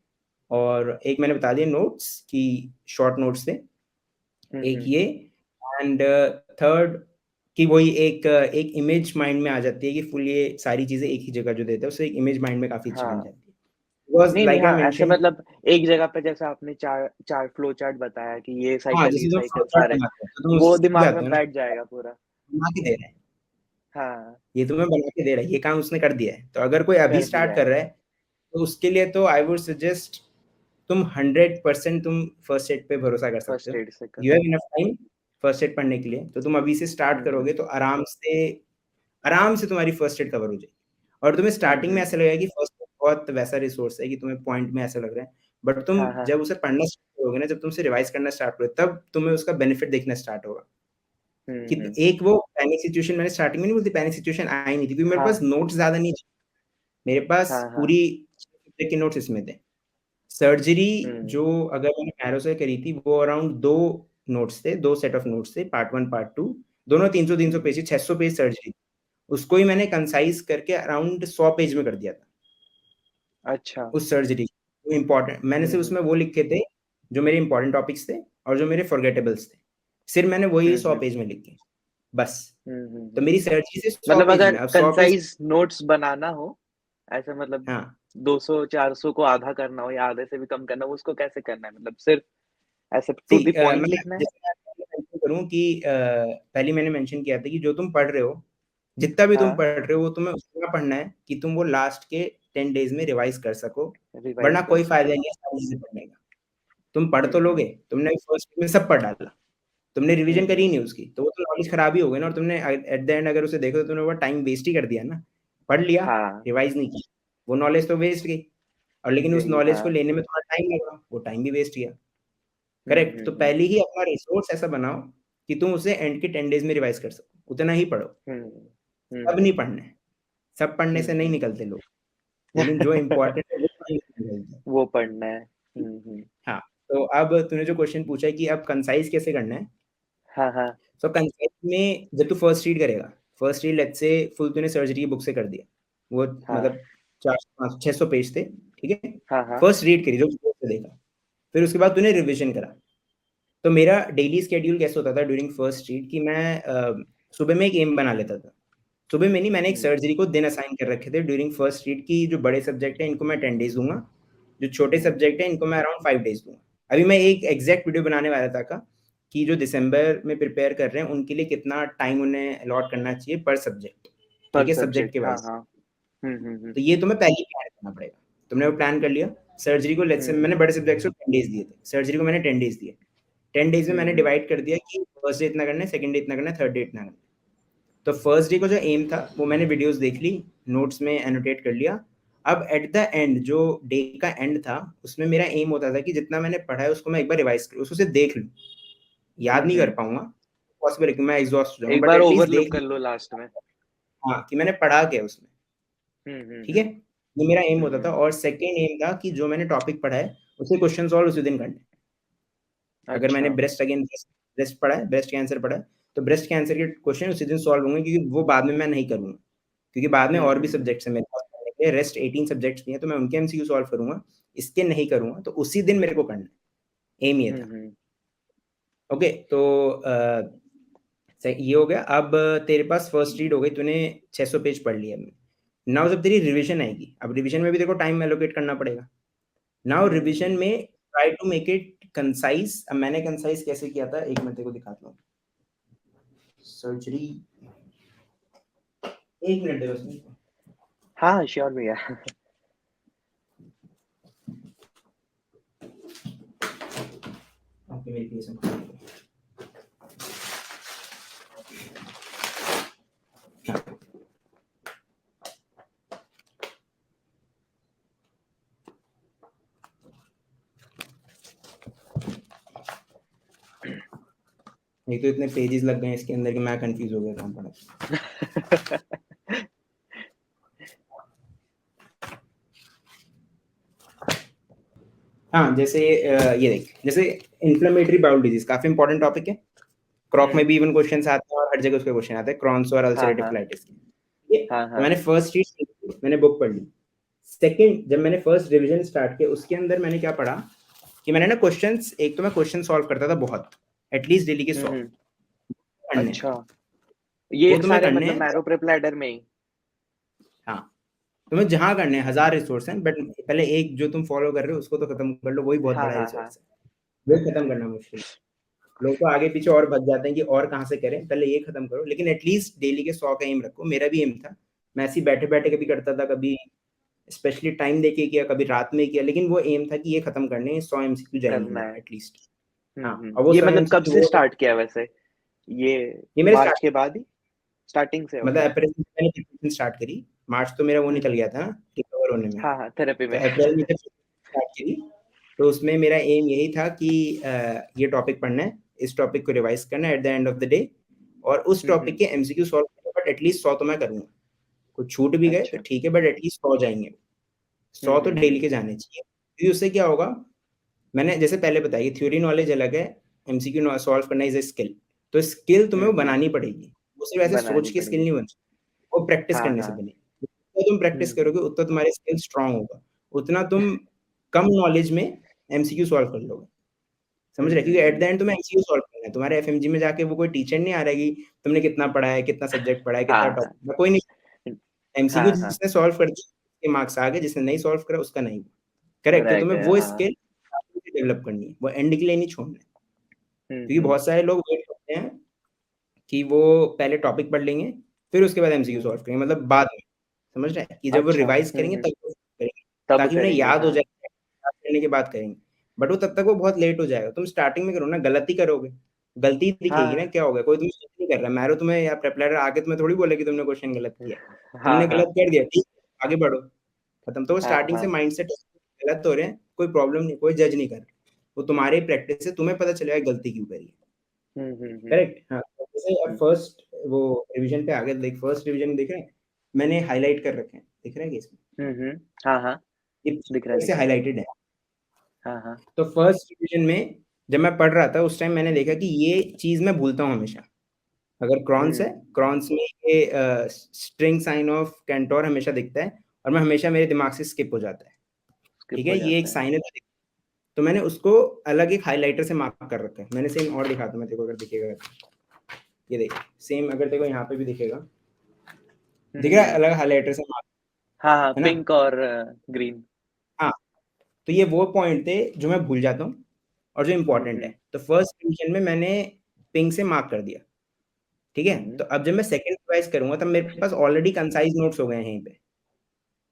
और एक मैंने बता दिया नोट्स कि शॉर्ट नोट्स थे, हुँ, एक हुँ। ये, एंड थर्ड कि वही एक इमेज माइंड में आ जाती है कि फुल ये सारी चीज़ें एक ही जगह जो देता है, उससे एक इमेज माइंड में काफ़ी अच्छी बन हाँ। जाती है। बिकॉज़ नहीं, नहीं, लाइक आई हाँ, ऐसे मेंशन्ड, मतलब एक जगह पे जैसे आपने चार चार फ्लो चार्ट बताया कि हाँ, ये जैसे तुम साइकिल फ्लो चार्ट सारे, बनाते हो, तो तुम उससे वो सीख दिमाग जाते में हो ना, बैठ जाएगा पूरा। बना के दे रहा है, हाँ, ये तुम्हें बना के दे रहा है, ये काम उसने कर दिया है। तो अगर कोई अभी कर स्टार्ट दिया कर है। रहा है, तो उसके लिए तो आई वुड सजेस्ट तुम 100% तुम फर्स्ट एड पे भरोसा कर सकते फर्स्ट हो। एड से यू करो। Have enough time first aid पढ़ने के लिए, तो तुम अभी से स्टार्ट हुँ, हुँ। करोगे तो आराम से तुम्हारी फर्स्ट एड कवर हो जाएगी। और तुम्हें हुँ, स्टार्टिंग में हुँ। ऐसा लगेगा कि फर्स्ट एड बहुत वैसा रिसोर्स है कि तुम्हें पॉइंट में ऐसा लग रहा है, बट तुम हाँ, हाँ। जब उसे पढ़ना स्टार्ट करोगे ना, जब तुम उसे रिवाइज़ करना स्टार्ट करोगे, तब तुम्हें उसका बेनिफिट दिखना स्टार्ट होगा। हुँ, कि हुँ। एक वो पैनिक सिचुएशन मैंने स्टार्टिंग में नहीं बोलती, पैनिक सिचुएशन आई नहीं थी, क्योंकि मेरे पास हाँ, नोट्स ज़्यादा नहीं थे। मेरे पास हाँ, हाँ। पूरी 6 सब्जेक्ट के नोट्स इसमें थे। सर्जरी हुँ, जो अगर मैंने पैरो से करी थी, वो अराउंड 2 नोट्स थे, 2 सेट ऑफ नोट्स थे, पार्ट 1, पार्ट 2, दोनों 300-300 हुँ। Page, 600 page surgery. उसको ही मैंने कंसाइज़ करके अराउंड 100 पेज में कर दिया था, अच्छा। उस सर्जरी वो इम्पोर्टेंट मैंने हुँ, सिर्फ़ हुँ। उसमें वो लिखे थे, जो मेरे इम्पोर्टेंट टॉपिक्स थे और जो मेरे फॉरगेटेबल्स थे। सिर्फ़ मैंने वही हुँ, 100 हुँ। पेज में लिखे, बस। हुँ, हुँ, तो हुँ। मेरी सर्जरी सिर्फ़ 100 मतलब पेज अगर में, अब 100 पेज, कंसाइज़ नोट्स बनाना हो, ऐसा मतलब हाँ। 200-400 को आधा करना हो या आधे से भी कम करना हो, उसको कैसे करना है? मतलब सिर्फ ऐसे टू सी द मैं पॉइंट लिखना है? जैसे मैं पहले मेंशन करूँ कि पहले मैंने मेंशन किया था कि जो तुम पढ़ रहे हो, जितना भी तुम हाँ, पढ़ रहे हो, वो तुम्हें उतना पढ़ना है कि तुम वो लास्ट के 10 डेज़ में रिवाइज़ कर सको, रिवाइज़ वरना कर कोई फ़ायदा सको। नहीं है सारी चीज़ें पढ़ने का। तुम पढ़ हुँ, तो लोगे, हुँ। तुमने फर्स्ट में सब पढ़ डाला, तुमने हुँ, रिवीजन करी हुँ। ही नहीं उसकी, तो वो तो नॉलेज खराब ही हो गई ना, और तुमने एट द एंड अगर उसे देखो तो तुमने वो टाइम वेस्ट ही कर दिया ना। पढ़ लिया, हाँ, रिवाइज़ नहीं किया, वो नॉलेज तो वेस्ट गई, और लेकिन उस गई, नॉलेज को हाँ। लेने में थोड़ा टाइम लगा, वो टाइम भी वेस्ट गया। हुँ, करेक्ट, हुँ, तो हुँ। पहले ही अपना रिसोर्स ऐसा बनाओ कि तुम उसे एंड के 10 डेज़ में रिवाइज़ कर सको, उतना ही पढ़ो, हुँ, हुँ, सब नहीं हुँ। पढ़ना है, सब पढ़ने हुँ, से नहीं हुँ। निकलते लोग, लेकिन जो इम्पोर्टेंट है वो पढ़ने से निकलते हैं। वो पढ़ना है। हुँ, हुँ। हाँ, तो अब तूने जो क्वेश्चन पूछा है कि अब कंसाइज़ कैसे करना है, हाँ, हाँ। सो कंसाइज़ में जब तू फर्स्ट रीड करेगा, first read let's say full तूने सर्जरी की बुक से कर दिया, वो हाँ। मतलब 400-500 600 पेज थे, ठीक है? हाँ, हाँ। फर्स्ट रीड करी जो बुक से देखा, फिर उसके बाद तूने रिविज़न करा। तो मेरा डेली शेड्यूल कैसे होता था ड्यूरिंग फर्स्ट रीड कि मैं सुबह में एक एम बना लेता था। सुबह में नहीं, मैंने एक हुँ। सर्जरी को दिन असाइन कर रखे थे ड्यूरिंग फर्स्ट रीड की जो बड़े सब्जेक्ट हैं इनको मैं 10 डेज़ दूँगा, जो छोटे हुँ, सब्जेक्ट हैं इनको मैं अराउंड 5 डेज़ दूँगा। अभी मैं एक एग्ज़ैक्ट वीडियो बनाने वाला था का कि जो दिसंबर में प्रिपेयर कर रहे हैं उनके लिए कितना टाइम उन्हें अलॉट करना चाहिए पर सब्जेक्ट, पर ठीक है? सब्जेक्ट के सब्जेक्ट हाँ, वाइज़। हाँ। हुँ, हुँ, हुँ। तो ये तुम्हें पहले ही प्लान करना पड़ेगा। तुमने वो प्लान कर लिया, सर्जरी को लेट्स हुँ, से हुँ। मैंने बड़े सब्जेक्ट्स को 10 डेज़ दिए थे, सर्जरी को मैंने 10 डेज़ दिए। 10 डेज़ में हुँ, मैंने हुँ। डिवाइड कर दिया कि फर्स्ट डे इतना करना है, सेकंड डे इतना करना है, थर्ड डे इतना करना है। तो फर्स्ट डे को जो एम था वो मैंने वीडियोज़ देख ली, नोट्स में एनोटेट कर लिया। अब एट द एंड जो डे का एंड था, उसमें मेरा एम होता था कि जितना मैंने पढ़ा है उसको मैं एक बार रिवाइज़ करूँ, उसको सिर्फ देख लूँ। याद हुँ, नहीं कर हुँ। पाऊँगा, पॉसिबल है कि मैं एग्ज़ॉस्ट हो जाऊँगा, एक but bar at least overlook देख कर लूँ, लो लास्ट में। हाँ, कि मैंने पढ़ा क्या है उसमें, हुँ, हुँ, ठीक है? हुँ। ये मेरा एम हुँ, होता था, हुँ। और सेकंड एम था कि जो मैंने टॉपिक पढ़ा है, उसे क्वेश्चन सॉल्व उसी दिन करने हैं। अगर मैंने अच्छा। ब्रेस्ट ब्रेस्ट पढ़ा है, ब्रेस्ट कैंसर पढ़ा है, तो ब्रेस्ट कैंसर के क्वेश्चन उसी दिन सॉल्व होंगे, क्योंकि वो बाद में मैं नहीं करूँगा, क्योंकि बाद में और भी हम्म। सब्जेक्ट्स हैं मेरे पास पढ़ने के लिए, रेस्ट 18 सब्जेक्ट्स भी हैं, तो मैं उनके एमसीक्यू सॉल्व करूँगा, इसके नहीं करूँगा, तो उसी दिन मेरे को करना है, एम ये था। हम्म। ओके, तो ये हो गया। अब तेरे पास फर्स्ट रीड हो गई, तूने 600 पेज पढ़ लिया। नाउ जब तेरी रिवीजन आएगी, अब रिवीजन में भी तेरे को टाइम एलोकेट करना पड़ेगा। Now revision hmm. में try to make it concise. अब मैंने कंसाइज कैसे किया था, एक मिनट तेरे को दिखाता हूँ। सर्जरी, एक मिनट दे बस मेरे को। हाँ श्योर भैया। ओके, मेरी पीएसएम। नहीं तो इतने पेजेस लग गए इसके अंदर कि मैं कंफ्यूज हो गया कहाँ पढ़ा। हाँ, जैसे ये देख, जैसे इन्फ्लेमेटरी बाउल डिजीज काफी इंपॉर्टेंट टॉपिक है। क्रॉक में भी इवन क्वेश्चन आते हैं और हर जगह उसके क्वेश्चन आते हैं, क्रॉन्स और हाँ अल्सरेटिव हाँ कोलाइटिस के। ठीक है, हाँ तो हाँ। मैंने फर्स्ट रीड, मैंने बुक पढ़ ली। सेकंड, जब मैंने फर्स्ट रिवीजन स्टार्ट किया, उसके अंदर मैंने क्या पढ़ा कि मैंने ना क्वेश्चंस, एक तो मैं क्वेश्चन सॉल्व करता था बहुत, एटलीस्ट डेली के 100 हम्म। करने हैं। अच्छा, ये वो तुम्हें सारे करने मतलब हैं। मैरो प्रेप लैडर में ही? हाँ, तुम्हें जहाँ करने हैं, 1000 रिसोर्स हैं, बट पहले एक जो तुम फॉलो कर रहे हो उसको तो खत्म कर लो, वही बहुत हाँ बड़ा हाँ हाँ। रिसोर्स है। वो खत्म करना मुश्किल है। लोग तो आगे पीछे और भग जाते हैं कि और कहाँ से करें, पहले ये खत्म करो। लेकिन एटलीस्ट डेली के 100 का एम रखो। मेरा भी एम था, मैं ऐसे ही बैठे बैठे कभी करता था, कभी स्पेशली टाइम देके किया, कभी रात में किया, लेकिन वो एम था कि ये खत्म करने हैं, 100 एमसीक्यू जाएंगे करना मेरे है। एटलीस्ट। हाँ, और वो ये 100 मतलब कब एमसीक्यू से वो, स्टार्ट किया वैसे? ये ये मेरे मार्च स्टार्ट, के बाद ही स्टार्टिंग से हो मतलब गया? अप्रैल में मैंने प्रिपरेशन स्टार्ट करी। मार्च तो मेरा वो निकल हम्म। गया था रिकवर होने में। हाँ हाँ, थेरेपी तो में। अप्रैल में जब स्टार्ट करी, तो उसमें मेरा एम यही था कि ये टॉपिक पढ़ना है, इस टॉपिक को रिवाइज करना है at the end of the day, और उस टॉपिक हम्म। के एमसीक्यू सॉल्व करना, बट एटलीस्ट 100 तो मैं करूंगा। कुछ छूट भी गए तो अच्छा। ठीक है, बट एटलीस्ट 100 जाएंगे। 100 तो डेली के जाने चाहिए, क्योंकि उससे क्या होगा, मैंने जैसे पहले बताया कि थ्योरी नॉलेज अलग है, एमसीक्यू सॉल्व करना इज ए स्किल। तो स्किल तुम्हें वो बनानी पड़ेगी, वो सिर्फ ऐसे सोच बनानी के स्किल पड़ेगी। नहीं बन सकती, वो प्रैक्टिस हाँ करने से हाँ। बनेगी। जितना तुम प्रैक्टिस करोगे उतना तुम्हारे स्किल स्ट्रांग होगा, उतना तुम कम नॉलेज में एमसीक्यू सॉल्व कर लोगे। समझ रहे? क्योंकि एट द एंड तुम्हें एमसीक्यू सॉल्व करना है। तुम्हारे एफएमजी में जाके वो कोई टीचर नहीं आ रहा है कि तुमने कितना पढ़ा है, कितना सब्जेक्ट पढ़ा है, कितना हाँ हाँ टॉपिक, कोई नहीं। एमसीक्यू हाँ हाँ। जिसने सॉल्व कर दिया उसके मार्क्स आ गए, जिसने नहीं सॉल्व करा उसका नहीं। करेक्ट? तो रह तुम्हें गए, वो हाँ। स्किल डेवलप करनी है, वो एंड के लिए नहीं छोड़ना है। क्योंकि हम्म। बहुत सारे लोग वेट करते हैं कि वो पहले टॉपिक पढ़ लेंगे, फिर उसके बाद एमसीक्यू हम्म। सॉल्व करेंगे, मतलब बाद में। समझ रहे हैं? कि जब वो अच्छा। रिवाइज करेंगे तब वो करेंगे, तब ताकि उन्हें करेंगे, याद हो हाँ। जाए, याद करने के बाद करेंगे। बट वो तब तक वो बहुत लेट हो जाएगा। तुम स्टार्टिंग में करो ना, गलती करोगे, गलती दिखेगी ना, हाँ क्या होगा, कोई तुम्हें नहीं कर रहा, मैरो तुम्हें या प्रेपलर आगे तुम्हें थोड़ी बोले कि तुमने क्वेश्चन गलत किया है। हाँ तुमने हाँ गलत कर दिया, ठीक, आगे बढ़ो, खत्म। तो हाँ स्टार्टिंग से हाँ। माइंडसेट गलत हो रहे हैं, कोई प्रॉब्लम नहीं, कोई जज नहीं कर रहा, वो तुम्हारी प्रैक्टिस से तुम्हें पता चलेगा गलती क्यों करी है। हम्म। करेक्ट? हाँ, तो जैसे अब फर्स्ट वो रिवीजन पे आ गए, देख फर्स्ट रिवीजन देख रहे हैं, मैंने हाईलाइट कर रखे हैं, दिख रहा है कि इसमें हाँ हाँ। ये दिख रहा है, से दिख रहा है। हाईलाइटेड है। हाँ हाँ। तो फर्स्ट रिवीजन में जब मैं पढ़ रहा था उस टाइम मैंने देखा कि ये चीज मैं भूलता हूँ हमेशा। अगर क्रॉन्स है, हम्म। क्रॉन्स में ये स्ट्रिंग साइन ऑफ कैंटोर हमेशा दिखता है, और मैं हमेशा मेरे दिमाग से स्किप हो जाता है। ठीक स्किप है, हो ये एक जाता है। साइन है, तो मैंने उसको अलग एक हाइलाइटर से मार्क कर रखा है। मैंने सेम और दिखाता हूं मैं तेरे को, अगर दिखेगा तो। ये देख, सेम अगर तेरे को यहाँ पे भी दिखेगा, दिख रहा है, हम्म। अलग हाइलाइटर से मार्क, हाँ हाँ, है ना? पिंक और ग्रीन। हाँ, तो ये वो पॉइंट थे जो मैं भूल जाता हूँ और जो इंपॉर्टेंट है। हम्म। तो फर्स्ट डिवीजन में मैंने पिंक से मार्क कर दिया। ठीक है, हम्म। तो अब जब मैं सेकंड रिवाइज करूंगा तब मेरे पास ऑलरेडी कंसाइज नोट्स हो गए हैं यहीं पे।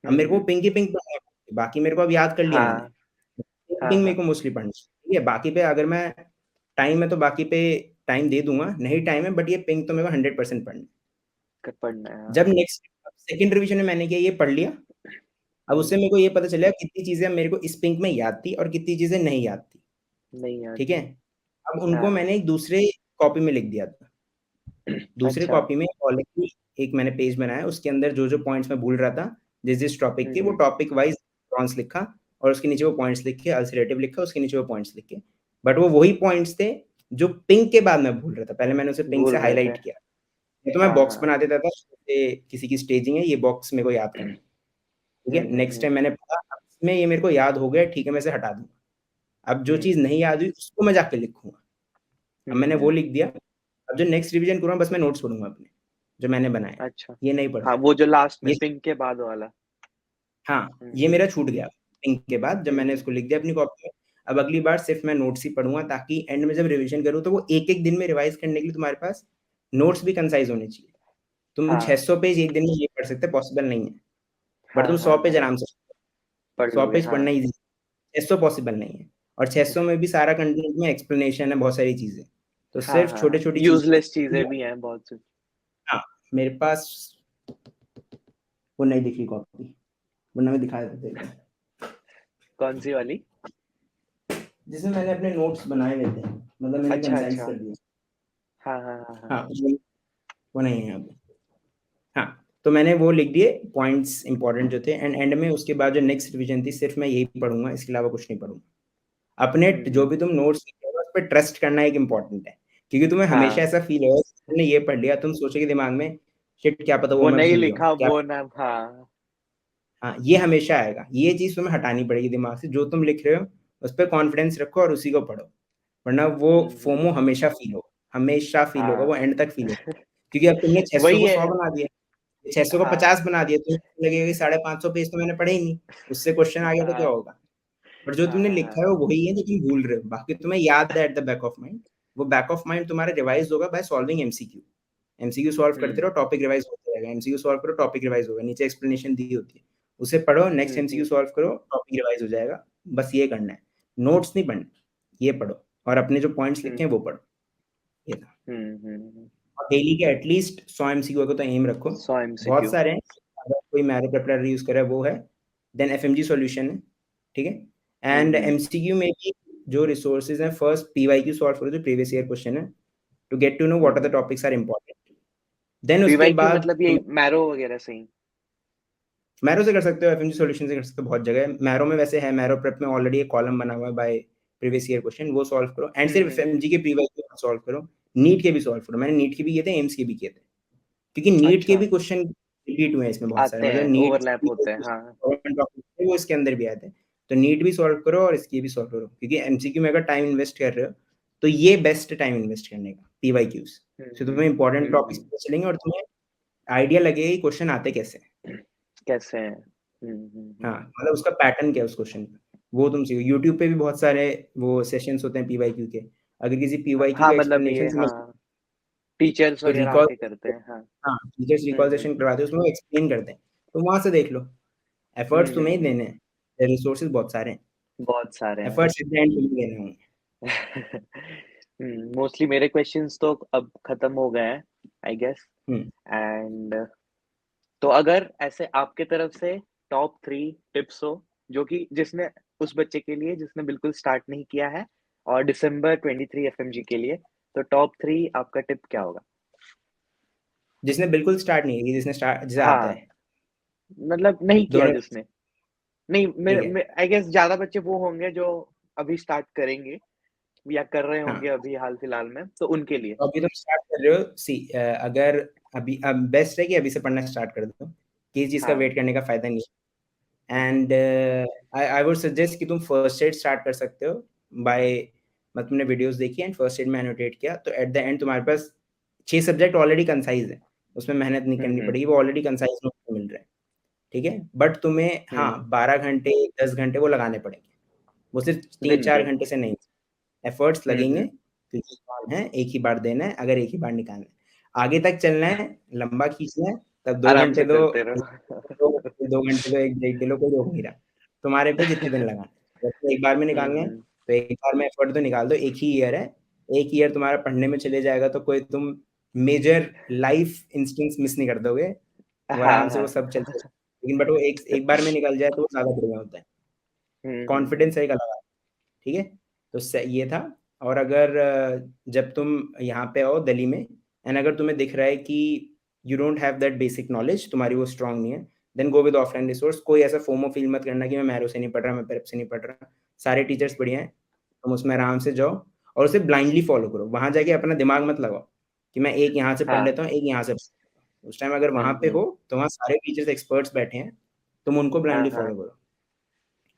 अब मेरे को हम्म। पिंक ही पिंक पढ़ना है, बाकी मेरे को अब याद कर लिया मैंने। हाँ पिंक हाँ पिंक मेरे हाँ। को मोस्टली पढ़ना है। ठीक है, बाकी पे अगर मैं टाइम है तो बाकी पे टाइम दे दूंगा, नहीं टाइम है, बट ये पिंक तो मेरे को 100% पढ़ना है। कर पढ़ना है, हाँ। जब नेक्स्ट सेकंड रिवीजन में मैंने किया, ये पढ़ लिया, अब उससे हम्म। मेरे को ये पता चला कितनी चीजें मेरे को इस पिंक में याद थी और कितनी चीजें नहीं याद थी। नहीं ठीक है, आती। अब उनको हाँ। मैंने एक दूसरे कॉपी में लिख दिया था। दूसरे अच्छा। कॉपी में ऑलरेडी एक मैंने पेज बनाया, उसके अंदर जो जो पॉइंट्स मैं भूल रहा था जिस जिस टॉपिक के, वो हम्म। टॉपिक वाइज पॉइंट्स लिखा, और उसके नीचे वो पॉइंट्स लिख के अल्सरेटिव लिखा, उसके नीचे वो पॉइंट्स लिख के बट वो वही पॉइंट्स थे जो पिंक के बाद मैं भूल रहा था, पहले मैंने उसे पिंक से भूल रहे थे। हाईलाइट किया, तो मैं हाँ बॉक्स हाँ। बना देता था, किसी की स्टेजिंग है, ये बॉक्स मेरे को याद करना है, ठीक है, नेक्स्ट टाइम मैंने पढ़ा, अब इसमें ये मेरे को याद हो गया, ठीक है, मैं इसे हटा दूंगा, अब जो चीज़ नहीं याद हुई उसको मैं जाके लिखूंगा, अब मैंने वो लिख दिया, अब जो नेक्स्ट रिवीजन करूँगा बस मैं नोट्स पढ़ूंगा अपने, जो मैंने बनाए, अच्छा। ये नहीं पढ़ूंगा, हाँ, वो जो लास्ट में ये, पिंक के बाद वाला। हाँ, ये हम्म मेरा छूट गया पिंक के बाद, जब मैंने हम्म इसको लिख दिया अपनी कॉपी में, अब अगली बार सिर्फ मैं नोट्स ही पढ़ूंगा, ताकि एंड में जब रिवीजन करूँ तो वो एक-एक दिन में रिवाइज़ करने के लिए तुम्हारे पास नोट्स भी कंसाइज़ होने चाहिए। तुम हाँ 600 पेज एक दिन में नहीं पढ़ सकते, पॉसिबल नहीं है, बट हाँ तुम हाँ 100 पेज हाँ। आराम से, पढ़ 100 लोगे पेज हाँ। पढ़ना ईज़ी, 600 पॉसिबल नहीं है, और 600 में भी सारा कंटेंट में एक्सप्लेनेशन है, बहुत सारी चीज़ें, तो हाँ सिर्फ हाँ, छोटी-छोटी चीज़ें, यूजलेस चीजें भी हैं बहुत सी। हाँ, मेरे पास वो नहीं दिख रही कॉपी, वरना मैं दिखा देता एक बार, कौन सी वाली? जिसमें मैंने अपने नोट्स बनाए हुए थे, मतलब मैंने अच्छा कंसाइज़ अच्छा। कर दिया। हाँ हाँ हाँ हाँ। हाँ, वो नहीं है यहाँ पे। हाँ, तो मैंने वो लिख दिए पॉइंट्स इंपॉर्टेंट जो थे, एंड एंड में उसके बाद जो नेक्स्ट रिवीजन थी सिर्फ मैं यही पढ़ूंगा, इसके अलावा कुछ नहीं पढ़ूंगा। अपने जो भी तुम नोट्स लिखे हो उस पर ट्रस्ट करना एक इम्पॉर्टेंट है, क्योंकि तुम्हें हमेशा हाँ, ऐसा फील होगा तुमने ये पढ़ लिया, तुम सोचोगे दिमाग में शिट क्या पता वो वो मैं नहीं भूल जाऊँ लिखा क्या, वो ना, हाँ। हाँ, ये हमेशा आएगा, ये चीज़ तुम्हें हटानी पड़ेगी दिमाग से, जो तुम लिख रहे हो उस पर कॉन्फिडेंस रखो और उसी को पढ़ो, वरना वो फोमो हम्म। हमेशा फील होगा, वो हाँ। एंड तक फील होगा, क्योंकि अब तुमने 600 वही को 100 है। बना दिया, 600 को हाँ 50 बना दिया, तो लगेगा कि 550 पेज तो मैंने पढ़े ही नहीं, उससे क्वेश्चन आ गया तो क्या हाँ होगा, पर जो तुमने हाँ लिखा है हाँ। वो वही है जो तुम भूल रहे हो, बाकी तुम्हें याद है at the back of mind, वो बैक ऑफ माइंड तुम्हारा रिवाइज होगा by solving MCQ, MCQ solve करते रहो, हम्म टॉपिक रिवाइज होता रहेगा, एमसीक्यू सॉल्व करो, टॉपिक रिवाइज होगा, नीचे एक्सप्लेनेशन दी होती है, उसे पढ़ो, नेक्स्ट एमसीक्यू हम्म। सॉल्व करो, टॉपिक रिवाइज हो जाएगा, बस ये करना है, नोट्स नहीं पढ़ना, ये पढ़ो, और अपने जो पॉइंट्स लिखे हैं वो पढ़ो, ये था। हम्म। और डेली के एटलीस्ट 100 एमसीक्यू का तो एम रखो, 100 बहुत एमसीक्यू। सारे हैं, अगर कोई मैरो प्रेपरेटर यूज करे वो है, देन एफएमजी सॉल्यूशन है, ठीक है, एंड हम्म। एमसीक्यू में भी जो रिसोर्सेज हैं, फर्स्ट पीवाईक्यू सॉल्व करो जो प्रीवियस ईयर क्वेश्चन है, to get to know what are the topics are important, then उसके पीवाईक्यू बाद मतलब ये मैरो वगैरह से ही? मैरो से कर सकते हो, एफएमजी सॉल्यूशन से कर सकते हो, बहुत जगह है, मैरो में वैसे है, मैरो प्रेप में ऑलरेडी एक कॉलम बना हुआ है बाय प्रीवियस ईयर क्वेश्चन, वो सॉल्व करो, एंड सिर्फ हम्म। एफएमजी के प्रीवाईक्यू सॉल्व करो, नीट के भी सॉल्व करो, मैंने नीट के भी किए थे, एम्स के भी किए थे, क्योंकि नीट के अच्छा, भी क्वेश्चन रिपीट हुए हैं इसमें बहुत सारे, आते मतलब हैं, नीट ओवरलैप होते हैं हाँ। टॉपिक वो इसके अंदर भी आए थे, तो नीट भी सॉल्व करो और इसकी भी सॉल्व करो, क्योंकि एमसीक्यू में अगर टाइम इन्वेस्ट कर रहे हो तो ये बेस्ट टाइम इन्वेस्ट करने का, पीवाईक्यूज से तुम्हें इंपॉर्टेंट टॉपिक्स हम्म। पता चलेंगे और तुम्हें आइडिया लगेगा कि क्वेश्चन आते कैसे हैं। कैसे हैं? हाँ, मतलब उसका पैटर्न क्या है उस क्वेश्चन का, वो तुम सीखो, यूट्यूब पे भी बहुत सारे वो सेशंस होते हैं पीवाईक्यू के, अगर किसी पीवाईक्यू हाँ का मतलब एक्सप्लेनेशन ये, समझ, हाँ, टीचर्स तो वगैरह रिकॉल, आके करते हैं हाँ। हाँ, टीचर्स रिकॉल सेशन करवाते हैं, उसमें वो एक्सप्लेन करते हैं, तो वहाँ से देख लो, एफर्ट्स तुम्हें ही हम्म। देने हैं, रिसोर्सेज बहुत सारे हैं, बहुत सारे हैं। एफर्ट्स एट द एंड तुम्हें देने होंगे। मोस्टली मेरे क्वेश्चंस तो अब खत्म हो गए हैं, आई गेस। हुँ, एंड तो अगर ऐसे आपके तरफ से टॉप 3 टिप्स हो, जो कि जिसने उस बच्चे के लिए जिसने बिल्कुल स्टार्ट नहीं किया है, और दिसंबर 23 एफएमजी के लिए, तो टॉप 3 आपका टिप क्या होगा? जिसने बिल्कुल स्टार्ट नहीं की, जिसने स्टार्ट जिसे आता हाँ, है, मतलब नहीं किया दोनों, जिसने। नहीं, ठीक मेरे है, आई गेस ज़्यादा बच्चे वो होंगे जो अभी स्टार्ट करेंगे या कर रहे हाँ, होंगे अभी हाल-फिलहाल में, तो उनके लिए। तो अभी तुम स्टार्ट कर रहे हो, अगर अभी अब बेस्ट है कि अभी से पढ़ना स्टार्ट कर दो, किसी चीज़ का हाँ। वेट करने का फ़ायदा नहीं है, and I I would suggest कि तुम फर्स्ट एड स्टार्ट कर सकते हो बाय, मतलब तुमने वीडियोज़ देखी एंड फर्स्ट एड में एनोटेट किया, तो एट द एंड तुम्हारे पास 6 सब्जेक्ट ऑलरेडी कंसाइज़ है, उसमें मेहनत नहीं हुँ, करनी हुँ। पड़ेगी, वो ऑलरेडी कंसाइज़ नोट्स मिल रहे हैं, ठीक है? बट तुम्हें हुँ, हाँ, 12 घंटे, 10 घंटे वो लगाने पड़ेंगे, वो सिर्फ दिन 3-4 के। घंटे से नहीं, एफर्ट्स हुँ, लगेंगे, हुँ। क्योंकि एग्ज़ाम है, एक ही बार देना है, अगर एक ही बार निकालना है। आगे तक चलना है, लंबा खींचना है, तब 2 आराम घंटे से दो, करते रहो। 2 घंटे दो, 1 ब्रेक ले लो, कोई रोक नहीं रहा। तुम्हारे पे जितने दिन लगाना है, जैसे एक बार में हुँ, निकालना है, हुँ। तो एक बार में एफर्ट तो निकाल दो, एक ही ईयर है, एक ईयर तुम्हारा पढ़ने में चले जाएगा, तो कोई तुम मेजर लाइफ इंस्टेंस मिस नहीं कर दोगे, वो हाँ, आराम से वो हाँ। सब चलते, लेकिन बट वो एक बार में निकल जाए तो वो ज़्यादा बढ़िया होता है। हुँ, हुँ, हुँ। कॉन्फिडेंस एक अलग आता है, ठीक है? तो स ये था, और अगर जब तुम यहाँ पे आओ दिल्ली में, एंड अगर तुम्हें दिख रहा है कि you don't have that basic knowledge, तुम्हारी वो स्ट्रांग नहीं है, then go with offline resource, कोई ऐसा फोमो फील मत करना कि मैं मैरो से नहीं पढ़ रहा, मैं प्रेप से नहीं पढ़ रहा, सारे टीचर्स बढ़िया हैं, तुम उसमें आराम से जाओ और उसे ब्लाइंडली फॉलो करो। वहाँ जाके अपना दिमाग मत लगाओ कि मैं एक यहाँ से पढ़ हाँ। लेता हूँ, एक यहाँ से उस टाइम अगर वहाँ पे हो तो वहाँ सारे टीचर्स एक्सपर्ट्स बैठे हैं, तुम उनको हाँ ब्लाइंडली हाँ। फॉलो करो।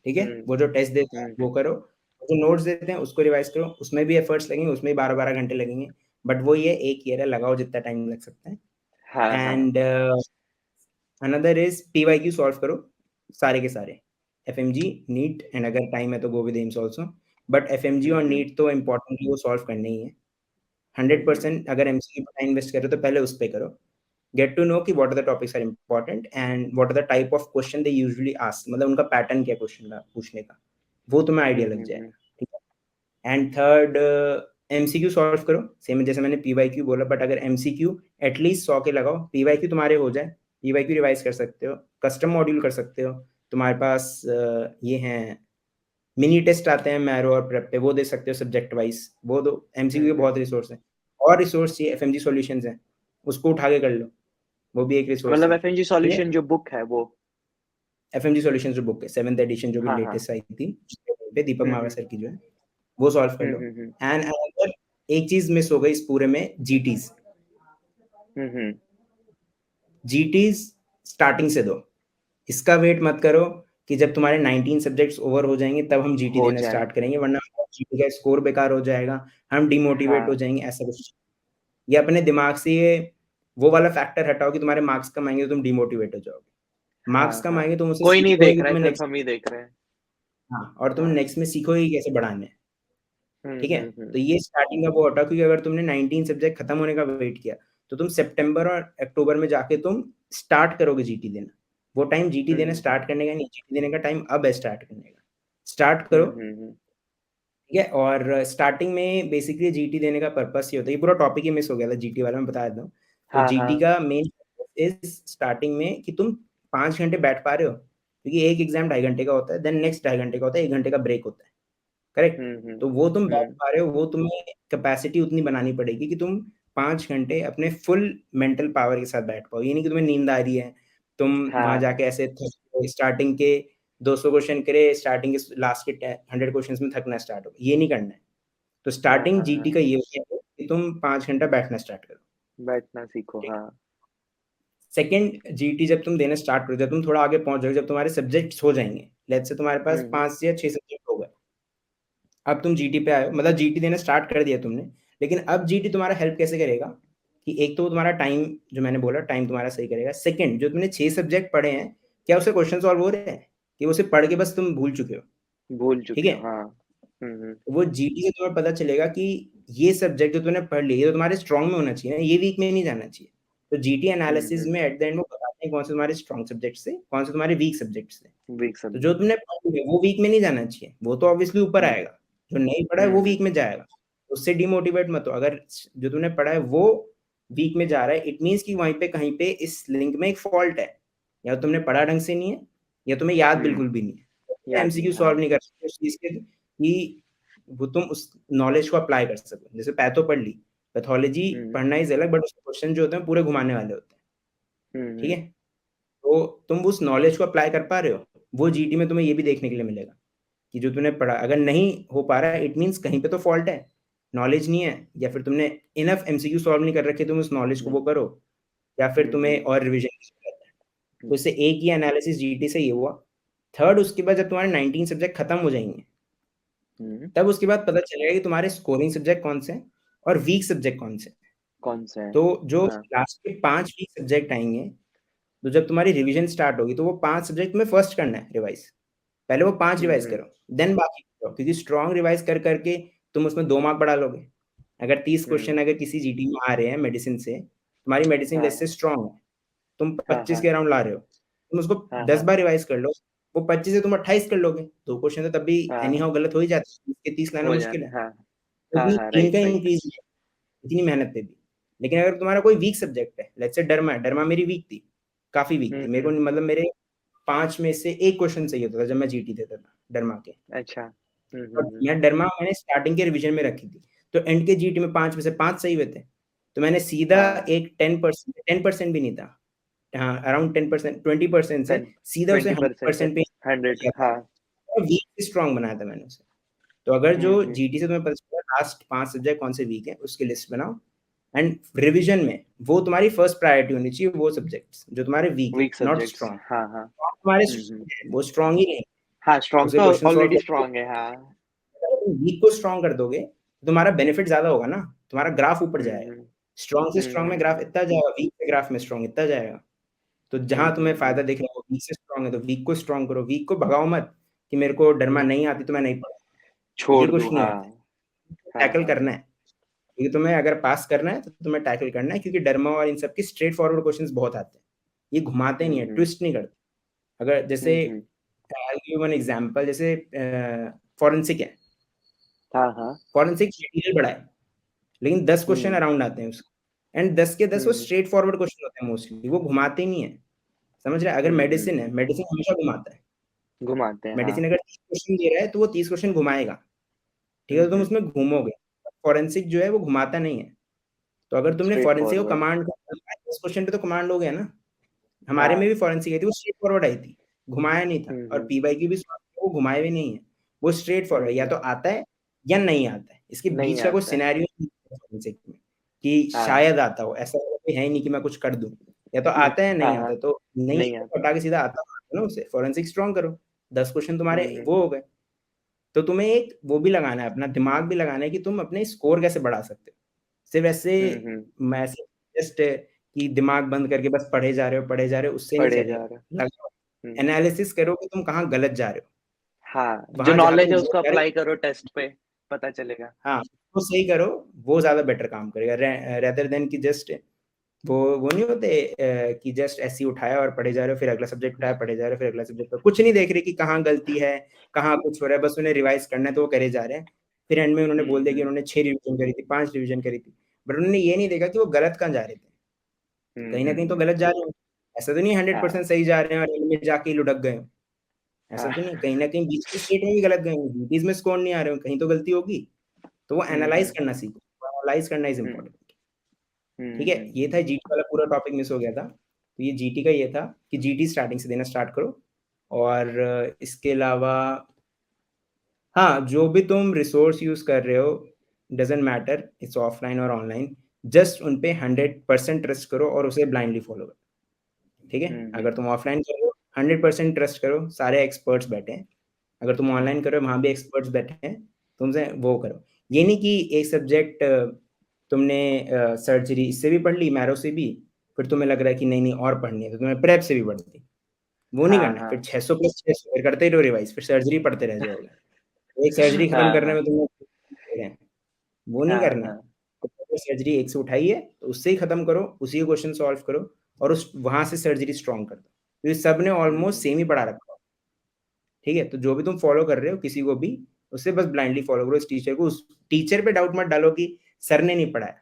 ठीक है, हम्म वो जो टेस्ट देते हैं हम्म वो करो, जो नोट्स देते हैं उसको रिवाइज करो, उसमें भी एफर्ट्स लगेंगे, उसमें भी 12-12 घंटे लगेंगे, बट वो ये एक ईयर है, लगाओ जितना टाइम लग सकता है। हाँ हाँ। And another is PYQ solve करो सारे के सारे, एफएमजी नीट, एंड अगर टाइम है तो go with AIIMS also, but FMG और हम्म नीट तो इम्पोर्टेंटली वो सॉल्व करने ही है। हम्म 100% अगर एमसीक्यू पर टाइम इन्वेस्ट करो तो पहले उस पे करो। गेट टू नो कि what are the topics are important and what are the type of question they usually ask, मतलब उनका पैटर्न क्या क्वेश्चन का पूछने का, वो तुम्हें आइडिया लग हम्म। जाएगा। ठीक है, एंड थर्ड एमसीक्यू सॉल्व करो, सेम जैसे मैंने पीवाईक्यू बोला, बट अगर एमसीक्यू एटलीस्ट 100 के लगाओ, पीवाईक्यू तुम्हारे हो जाए, पीवाईक्यू रिवाइज कर सकते हो, कस्टम मॉड्यूल कर सकते हो, तुम्हारे पास ये हैं मिनी टेस्ट आते हैं मैरो और प्रेप पे, वो दे सकते हो सब्जेक्ट वाइज, वो दो, एमसीक्यू के बहुत रिसोर्स हैं। और रिसोर्स चाहिए, एफएमजी सॉल्यूशंस हैं, उसको उठा के कर लो, वो भी एक रिसोर्स मतलब है। एफएनजी ठीक है, सॉल्यूशन जो बुक है वो। एफएमजी सॉल्यूशंस जो बुक है 7th एडिशन जो भी हाँ हाँ। लेटेस्ट आई थी पे, दीपक मावा हम्म सर की जो है, वो सॉल्व कर लो। हम्म। एंड अगर एक चीज मिस हो गई इस पूरे में, जीटीज, हम्म। जीटीज स्टार्टिंग से दो, इसका वेट मत करो कि जब तुम्हारे 19 सब्जेक्ट्स ओवर हो जाएंगे तब हम जीटी हो देना जाए। स्टार्ट करेंगे, वरना जीटी का स्कोर बेकार हो जाएगा, हम डिमोटिवेट हो हाँ जाएंगे, ऐसा कुछ। ये अपने दिमाग से ये वो वाला फैक्टर हटाओ कि तुम्हारे मार्क्स कम आएंगे तो तुम डिमोटिवेट हो जाओगे। मार्क्स हाँ कम हाँ। आएंगे तुम उसे कोई नहीं सीखोगे देख कि रहा है, तुम्हें सिर्फ नेक्स्ट, हम ही देख रहे हैं। हाँ, और तुम हाँ। नेक्स्ट में सीखोगे कि कैसे बढ़ाने हैं। ठीक है, तो हम्म। ये स्टार्टिंग का वो हटा, क्योंकि अगर तुमने 19 सब्जेक्ट खत्म होने का वेट किया तो तुम सितंबर और अक्टूबर में जाके तुम स्टार्ट करोगे जीटी देना। वो टाइम जीटी देना हम्म स्टार्ट करने का नहीं, जीटी देने का टाइम अब है स्टार्ट करने का। स्टार्ट करो। हम्म। ठीक है, और स्टार्टिंग में बेसिकली जीटी देने का पर्पस ये होता है, ये पूरा टॉपिक ही मिस हो गया था जीटी वाला, मैं बता देता हूँ। तो हाँ जीटी हाँ। का मेन इज स्टार्टिंग में कि तुम 5 घंटे बैठ पा रहे हो, क्योंकि एक एग्जाम 2.5 घंटे का होता है, देन नेक्स्ट 2.5 घंटे का होता है, 1 घंटे का ब्रेक होता है। करेक्ट, तो वो तुम बैठ हम्म। पा रहे हो, वो तुम्हें कैपेसिटी उतनी बनानी पड़ेगी कि तुम 5 घंटे अपने फुल मेंटल पावर के साथ बैठ पाओ। ये नहीं कि तुम्हें नींद आ रही है, तुम वहां हाँ जाके ऐसे स्टार्टिंग के 200 क्वेश्चन करे, स्टार्टिंग के लास्ट के 100 क्वेश्चन में थकना स्टार्ट हो, ये नहीं करना है। तो हाँ स्टार्टिंग हाँ जीटी हाँ। का ये होता है कि तुम 5 घंटा बैठना स्टार्ट करो। बैठना सीखो, ठीक हाँ। है, सेकेंड जीटी जब तुम देना स्टार्ट करो, जब तुम थोड़ा आगे पहुंच जाओगे, जब तुम्हारे सब्जेक्ट्स हो जाएंगे, लेट्स से तुम्हारे पास हम्म 5 या 6 सब्जेक्ट हो गए, अब तुम जीटी पे आए हो, मतलब जीटी देना स्टार्ट कर दिया तुमने, लेकिन अब जीटी तुम्हारा हेल्प कैसे करेगा कि एक तो तुम्हारा टाइम, जो मैंने बोला टाइम तुम्हारा सही करेगा, सेकंड जो तुमने 6 सब्जेक्ट पढ़े हैं, क्या उससे क्वेश्चन सॉल्व हो रहे हैं कि उसे पढ़ के बस तुम भूल चुके हो। भूल ठीक चुके है, हो, हाँ। वो जीटी से तुम्हें पता चलेगा कि ये सब्जेक्ट जो तुमने पढ़ लिए, ये तो तुम्हारे स्ट्रॉन्ग में होना चाहिए ना, ये वीक में नहीं जाना चाहिए। तो जीटी एनालिसिस में एट द एंड वो बताते हैं कौन से तुम्हारे स्ट्रॉन्ग सब्जेक्ट से, कौन से तुम्हारे वीक सब्जेक्ट से। वीक तो जो सब्जेक्ट। तुमने पढ़ा है वो वीक में नहीं जाना चाहिए, वो तो ऑब्वियसली ऊपर हम्म आएगा, जो नहीं पढ़ा है वो वीक में जाएगा। उससे डिमोटिवेट मत हो, अगर जो तुमने पढ़ा है वो वीक में जा रहा है, इट मीन्स कि वहीं पे कहीं पे इस लिंक में एक फॉल्ट है, या तुमने पढ़ा ढंग से नहीं है, या तुम्हें याद हम्म। बिल्कुल भी नहीं है, याद नहीं, एमसीक्यू हाँ। सॉल्व नहीं कर सकते उस चीज के कि वो तुम उस नॉलेज को अप्लाई कर सको। जैसे पैथो पढ़ ली, पैथोलॉजी हम्म पढ़ना इज अलग, बट उसके क्वेश्चन जो होते हैं पूरे घुमाने वाले होते हैं। ठीक है, हम्म तो तुम उस नॉलेज को अप्लाई कर पा रहे हो, वो जीटी में तुम्हें ये भी देखने के लिए मिलेगा कि जो तूने पढ़ा अगर नहीं हो पा रहा है, इट मीन्स कहीं पे तो फॉल्ट है, नॉलेज नहीं है, या फिर तुमने इनफ एमसीक्यू सॉल्व नहीं कर रखे, तुम उस नॉलेज को वो करो, या फिर तुम्हें और रिविजन की जरूरत है। तो इससे एक ही एनालिसिस जीटी से ये हुआ। थर्ड, उसके बाद जब तुम्हारे 19 सब्जेक्ट खत्म हो जाएंगे, हम्म। तब उसके बाद पता चलेगा कि तुम्हारे स्कोरिंग सब्जेक्ट कौन से हैं और वीक सब्जेक्ट कौन से हैं। कौन से है? तो जो हाँ। लास्ट के 5 वीक सब्जेक्ट आएंगे, तो जब तुम्हारी रिवीजन स्टार्ट होगी तो वो 5 सब्जेक्ट में फर्स्ट करना है रिवाइज, पहले वो 5 रिवाइज हम्म। करो, देन बाकी करो, क्योंकि स्ट्रॉन्ग रिवाइज कर करके तुम उसमें 2 मार्क बढ़ा लोगे। अगर 30 क्वेश्चन अगर किसी जीटी में आ रहे हैं मेडिसिन से, तुम्हारी मेडिसिन हाँ जैसे स्ट्रॉन्ग है, तुम हाँ 25 हाँ के अराउंड ला रहे हो, तुम उसको हाँ 10 हाँ बार रिवाइज कर लो, वो 25 से तुम 28 कर लोगे। 2 क्वेश्चन तो तब भी एनी हाँ। हाउ गलत हो ही जाते हैं, इसके 30 लाना हो मुश्किल जाते, है, हाँ। हाँ क्योंकि हाँ, गेन राइट का राइट। इंक्रीज इतनी मेहनत पे भी। लेकिन अगर तुम्हारा कोई वीक सब्जेक्ट है, लेट्स से डर्मा है, डर्मा मेरी वीक थी, काफी वीक थी मेरे को, हम्म। मतलब मेरे 5 में से एक क्वेश्चन सही होता था जब मैं जीटी देता था डर्मा के। अच्छा। और मैं डर्मा मैंने स्टार्टिंग के रिवीजन में रखी थी, तो एंड के जीटी में 5 में से 5 सही हुए थे, तो मैंने सीधा हाँ। एक 10% भी नहीं था, हाँ अराउंड 10%, 20% से 10, सीधा उसे 20% है। 100% पे 100, किया था, हाँ। और वीक स्ट्रॉन्ग बनाया था मैंने उसे। तो अगर जो जीटी से तुम्हें पता चला लास्ट 5 सब्जेक्ट कौन से वीक है, उसकी लिस्ट बनाओ एंड रिवीजन में वो तुम्हारी फर्स्ट प्रायोरिटी होनी चाहिए, वो सब्जेक्ट्स जो तुम्हारे वीक है, वीक नॉट सब्जेक्ट्स। स्ट्रांग। हाँ हाँ। तुम्हारे हम्म। strong है, वो स्ट्रांग ही नहीं, हाँ, स्ट्रॉन्ग उसे तो क्वेश्चन सॉल्व ऑलरेडी करके स्ट्रॉन्ग है, हाँ। वीक को स्ट्रांग कर दोगे तो तुम्हारा बेनिफिट ज्यादा होगा ना, तुम्हारा ग्राफ ऊपर जाएगा। हम्म स्ट्रांग से स्ट्रांग में ग्राफ इतना जाएगा, वीक से ग्राफ में स्ट्रांग इतना जाएगा। तो जहां तुम्हें फायदा दिख रहा है वो वीक से स्ट्रांग है, तो वीक को स्ट्रांग करो, वीक को भगाओ मत कि मेरे को डरमा नहीं आती तो मैं नहीं पढ़ा, ये छोड़ कुछ दूँ, नहीं हाँ। रहता है। हाँ टैकल हाँ। करना है, क्योंकि तुम्हें अगर पास करना है तो तुम्हें टैकल करना है, क्योंकि डरमा और इन सब की स्ट्रेट फॉरवर्ड क्वेश्चंस बहुत आते हैं, ये घुमाते नहीं है, हम्म ट्विस्ट नहीं करते। अगर जैसे हम्म। वन एग्जाम्पल, जैसे फॉरेंसिक है, हाँ हाँ। फॉरेंसिक मटेरियल बड़ा है, लेकिन 10 क्वेश्चन हम्म अराउंड आते हैं उसके, एंड 10 के 10 वो हम्म स्ट्रेट फॉरवर्ड क्वेश्चन होते हैं मोस्टली, वो घुमाते ही नहीं है। समझ रहे हैं? अगर मेडिसिन है, मेडिसिन हमेशा घुमाता है। घुमाते हैं, हाँ। मेडिसिन अगर 30 क्वेश्चन दे रहा है तो वो 30 क्वेश्चन घुमाएगा, ठीक है, तो तुम हम्म। उसमें घूमोगे। फॉरेंसिक जो है वो घुमाता नहीं है। तो अगर तुमने स्ट्रेट फॉरेंसिक को फॉरवर्ड। कमांड 10 क्वेश्चन पे तो कमांड हो गया ना। हमारे में हाँ। भी फॉरेंसिक आई थी, वो स्ट्रेट फॉरवर्ड आई थी, घुमाया नहीं था। और हम्म। पीवाई की भी वो घुमाए भी नहीं है, वो स्ट्रेट फॉरवर्ड, या तो आता है या नहीं आता है, इसके नहीं बीच का कोई आता है। सिनेरियो नहीं है forensic में कि हाँ। शायद आता हो, ऐसा कोई है ही नहीं कि मैं कुछ कर दूं। या तो आता है या हाँ नहीं आता हाँ। है, तो नहीं नहीं आता आता। तो हटा के सीधा आता है ना, उसे फॉरेंसिक स्ट्रॉन्ग करो, 10 क्वेश्चन तुम्हारे हम्म वो हो गए। तो तुम्हें एक वो भी लगाना है, अपना दिमाग भी लगाना है कि तुम अपने स्कोर कैसे बढ़ा सकते हो। सिर्फ ऐसे हम्म। मैसेज जस्ट कि दिमाग बंद करके बस पढ़े जा रहे हो, पढ़े जा रहे हो, उससे नहीं पढ़े जा चलेगा। रहे। लगाओ, हम्म। एनालिसिस करो कि तुम कहाँ गलत जा रहे हो, हाँ, जो वहां जहाँ नॉलेज तुम है गलत उसको जा रहे अप्लाई हो, करो टेस्ट पे, पता चलेगा। हाँ वो सही करो, वो ज्यादा बेटर काम करेगा रेदर देन कि जस्ट वो नहीं होते कि जस्ट ऐसे ही उठाया और पढ़े जा रहे हो, फिर अगला सब्जेक्ट उठाया पढ़े जा रहे हो, फिर अगला सब्जेक्ट, कुछ नहीं देख रहे कि कहाँ गलती है, कहाँ कुछ हो रहा है, बस उन्हें रिवाइज करना है तो वो करे जा रहे हैं। फिर एंड में उन्होंने बोल दिया कि हम्म उन्होंने 6 रिवीजन करी थी, 5 रिवीजन करी थी, बट उन्होंने ये नहीं देखा कि वो गलत कहाँ जा रहे थे। कहीं ना कहीं तो हम्म। गलत जा रहे हो, ऐसा तो नहीं 100% हाँ सही जा रहे हैं और एंड में जाके ही लुढ़क गए हो। ऐसा तो नहीं, हाँ। कहीं ना कहीं बीच के स्टेट में भी गलत गए हो, ड्यूटीज में स्कोर नहीं आ रहे हो, कहीं तो गलती होगी। तो वो एनालाइज हम्म। करना सीखो, एनालाइज करना इज हम्म इम्पोर्टेंट। ठीक है, ये था जीटी वाला पूरा टॉपिक मिस हो गया था, तो ये जीटी का ये था कि जीटी स्टार्टिंग से देना स्टार्ट करो। और इसके अलावा हाँ, जो भी तुम रिसोर्स यूज कर रहे हो, डजेंट मैटर इट्स ऑफलाइन और ऑनलाइन, जस्ट उन पे 100% ट्रस्ट करो और उसे ब्लाइंडली फॉलो करो। ठीक है, अगर तुम ऑफलाइन कर रहे हो 100% ट्रस्ट करो, सारे एक्सपर्ट्स बैठे हैं। अगर तुम ऑनलाइन कर रहे हो वहाँ भी एक्सपर्ट्स बैठे हैं, तुमसे वो करो। ये नहीं कि एक सब्जेक्ट तुमने सर्जरी इससे भी पढ़ ली, मैरो से भी, फिर तुम्हें लग रहा है कि नहीं नहीं और पढ़नी है तो तुम्हें प्रेप से भी पढ़ ली, वो नहीं हाँ करना है। हाँ। फिर 600 प्लस 600 फिर करते ही रहो रिवाइज, फिर सर्जरी पढ़ते रह जाओगे, एक सर्जरी खत्म हाँ करने हाँ। में तुम्हें वो नहीं हाँ करना है। हाँ। तो अगर सर्जरी एक से उठाई है तो उससे ही खत्म करो, उसी के क्वेश्चन सॉल्व करो और उस वहां से सर्जरी स्ट्रॉन्ग कर दो, क्योंकि सब ने ऑलमोस्ट हम्म सेम ही पढ़ा रखा है। ठीक है, तो जो भी तुम फॉलो कर रहे हो किसी को भी, उससे बस ब्लाइंडली फॉलो करो इस टीचर को, उस टीचर पे डाउट मत डालो कि सर ने नहीं पढ़ाया।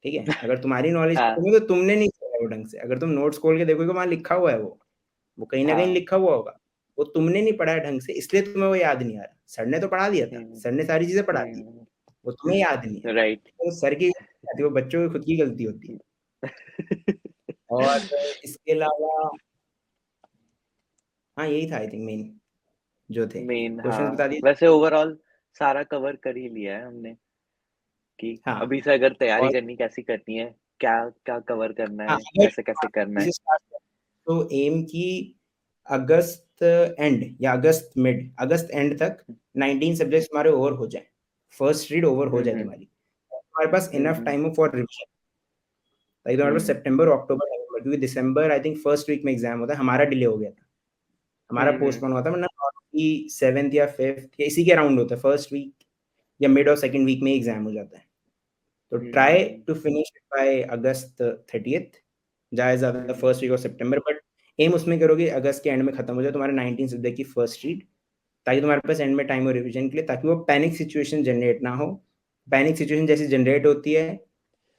ठीक है, अगर तुम्हारी नॉलेज हाँ तो तुमने नहीं पढ़ा वो ढंग से, अगर तुम नोट्स खोल के देखोगे वहां लिखा हुआ है, वो कहीं ना कहीं हाँ। लिखा हुआ होगा, वो तुमने नहीं पढ़ा ढंग से इसलिए तुम्हें वो याद नहीं आ रहा। सर ने तो पढ़ा दिया था, हम्म सर ने सारी चीजें पढ़ा दी, हम्म। वो तुम्हें याद नहीं है। राइट। तो सर की गलती आती है, वो बच्चों की खुद की गलती होती है। और इसके अलावा हाँ यही था आई थिंक मेन जो थे मेन, क्वेश्चंस, हाँ। बता दिए। वैसे ओवरऑल सारा कवर कर ही लिया है हमने, कि हाँ अभी से अगर तैयारी और करनी कैसी करनी है, क्या क्या कवर करना हाँ है, अगर कैसे कैसे करना है। इसे स्टार्ट करें तो एम की अगस्त एंड या अगस्त मिड, अगस्त एंड तक 19 सब्जेक्ट्स हमारे ओवर हो जाए, फर्स्ट रीड ओवर हो जाए हम्म तुम्हारी, तुम्हारे पास इनफ हम्म। टाइम हो फॉर रिविजन, ताकि तुम्हारे पास हम्म सितंबर अक्टूबर नवंबर, क्योंकि दिसंबर आई थिंक फर्स्ट वीक में एग्जाम होता है, हमारा डिले हो गया था, हमारा हम्म। पोस्टपोन हुआ था, वरना नॉर्मली 7th या 5th या इसी के अराउंड होता है, फर्स्ट वीक या मिड और सेकंड वीक में एग्जाम हो जाता है। तो try hmm. To finish by August 30th, जाए ज़्यादा हम्म फर्स्ट वीक ऑफ सितंबर, बट एम उसमें करोगे अगस्त के एंड में खत्म हो जाए तुम्हारे 19 सब्जेक्ट की फर्स्ट रीड, ताकि तुम्हारे पास एंड में टाइम हो रिवीजन के लिए, ताकि वो पैनिक सिचुएशन जनरेट ना हो। पैनिक सिचुएशन जैसे जनरेट होती है,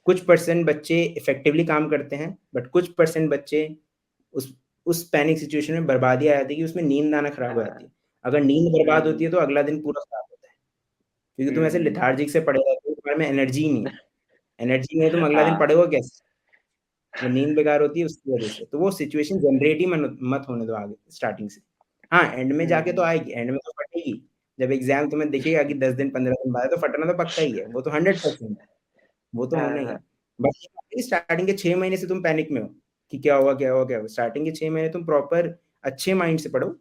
कुछ परसेंट बच्चे इफेक्टिवली काम करते हैं, बट कुछ परसेंट बच्चे उस पैनिक सिचुएशन में बर्बादी आ जाती है कि उसमें नींद आना खराब हो जाती हाँ। है। अगर नींद बर्बाद होती हम्म है तो अगला दिन पूरा खराब होता है, क्योंकि तुम ऐसे हम्म। लेथार्जिक से पड़े रहते हो, तुम्हारे में एनर्जी ही नहीं है, एनर्जी नहीं है, तुम अगला दिन हाँ। पढ़ोगे कैसे? वो नींद बेकार होती है उसकी वजह से, तो वो सिचुएशन जनरेट ही मत होने दो आगे स्टार्टिंग से। हाँ एंड में जाके तो हम्म। आएगी, एंड में तो फटेगी, जब एग्जाम तुम्हें दिखेगा कि 10 दिन 15 दिन बाद है, तो फटना तो पक्का ही है, वो तो 100% है, वो तो होना हाँ ही है। हाँ। बट स्टार्टिंग के 6 महीने से तुम पैनिक में हो कि क्या होगा क्या होगा क्या होगा। स्टार्टिंग के 6 महीने तुम प्रॉपर अच्छे माइंड से पढ़ो।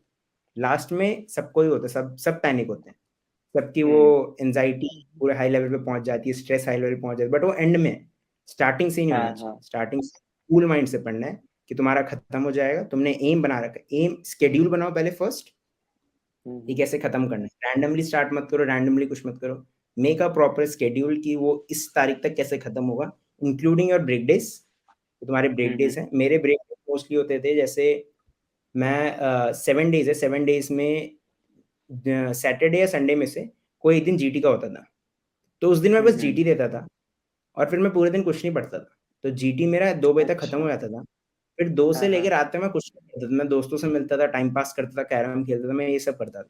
लास्ट में सबको ही होता है, सब सब पैनिक होते हैं, सबकी वो हम्म एंजाइटी पूरे हाई लेवल पे पहुंच जाती है, स्ट्रेस हाई लेवल पे पहुंच जाती है, बट वो एंड में, स्टार्टिंग से ही नहीं हाँ होना चाहिए। हाँ। स्टार्टिंग से कूल माइंड से पढ़ना है कि तुम्हारा खत्म हो जाएगा, तुमने एम बना रखा है, एम स्केड्यूल बनाओ पहले फर्स्ट, कि हम्म कैसे खत्म करना है। रैंडमली स्टार्ट मत करो, रैंडमली कुछ मत करो, मेक अ प्रॉपर स्केड्यूल कि वो इस तारीख तक कैसे खत्म होगा, इंक्लूडिंग योर ब्रेक डेज। तो तुम्हारे ब्रेक डेज हैं, मेरे ब्रेक मोस्टली होते थे, जैसे मैं 7 डेज है, 7 डेज में सैटरडे या संडे में से कोई एक दिन जीटी का होता था, तो उस दिन मैं बस जीटी देता था और फिर मैं पूरे दिन कुछ नहीं पढ़ता था। तो जीटी मेरा 2 बजे तक खत्म अच्छा। हो जाता था। फिर 2 से हाँ हाँ। लेकर रात तक मैं कुछ नहीं करता था, मैं दोस्तों से मिलता था, टाइम पास करता था, कैरम खेलता था, मैं ये सब करता था।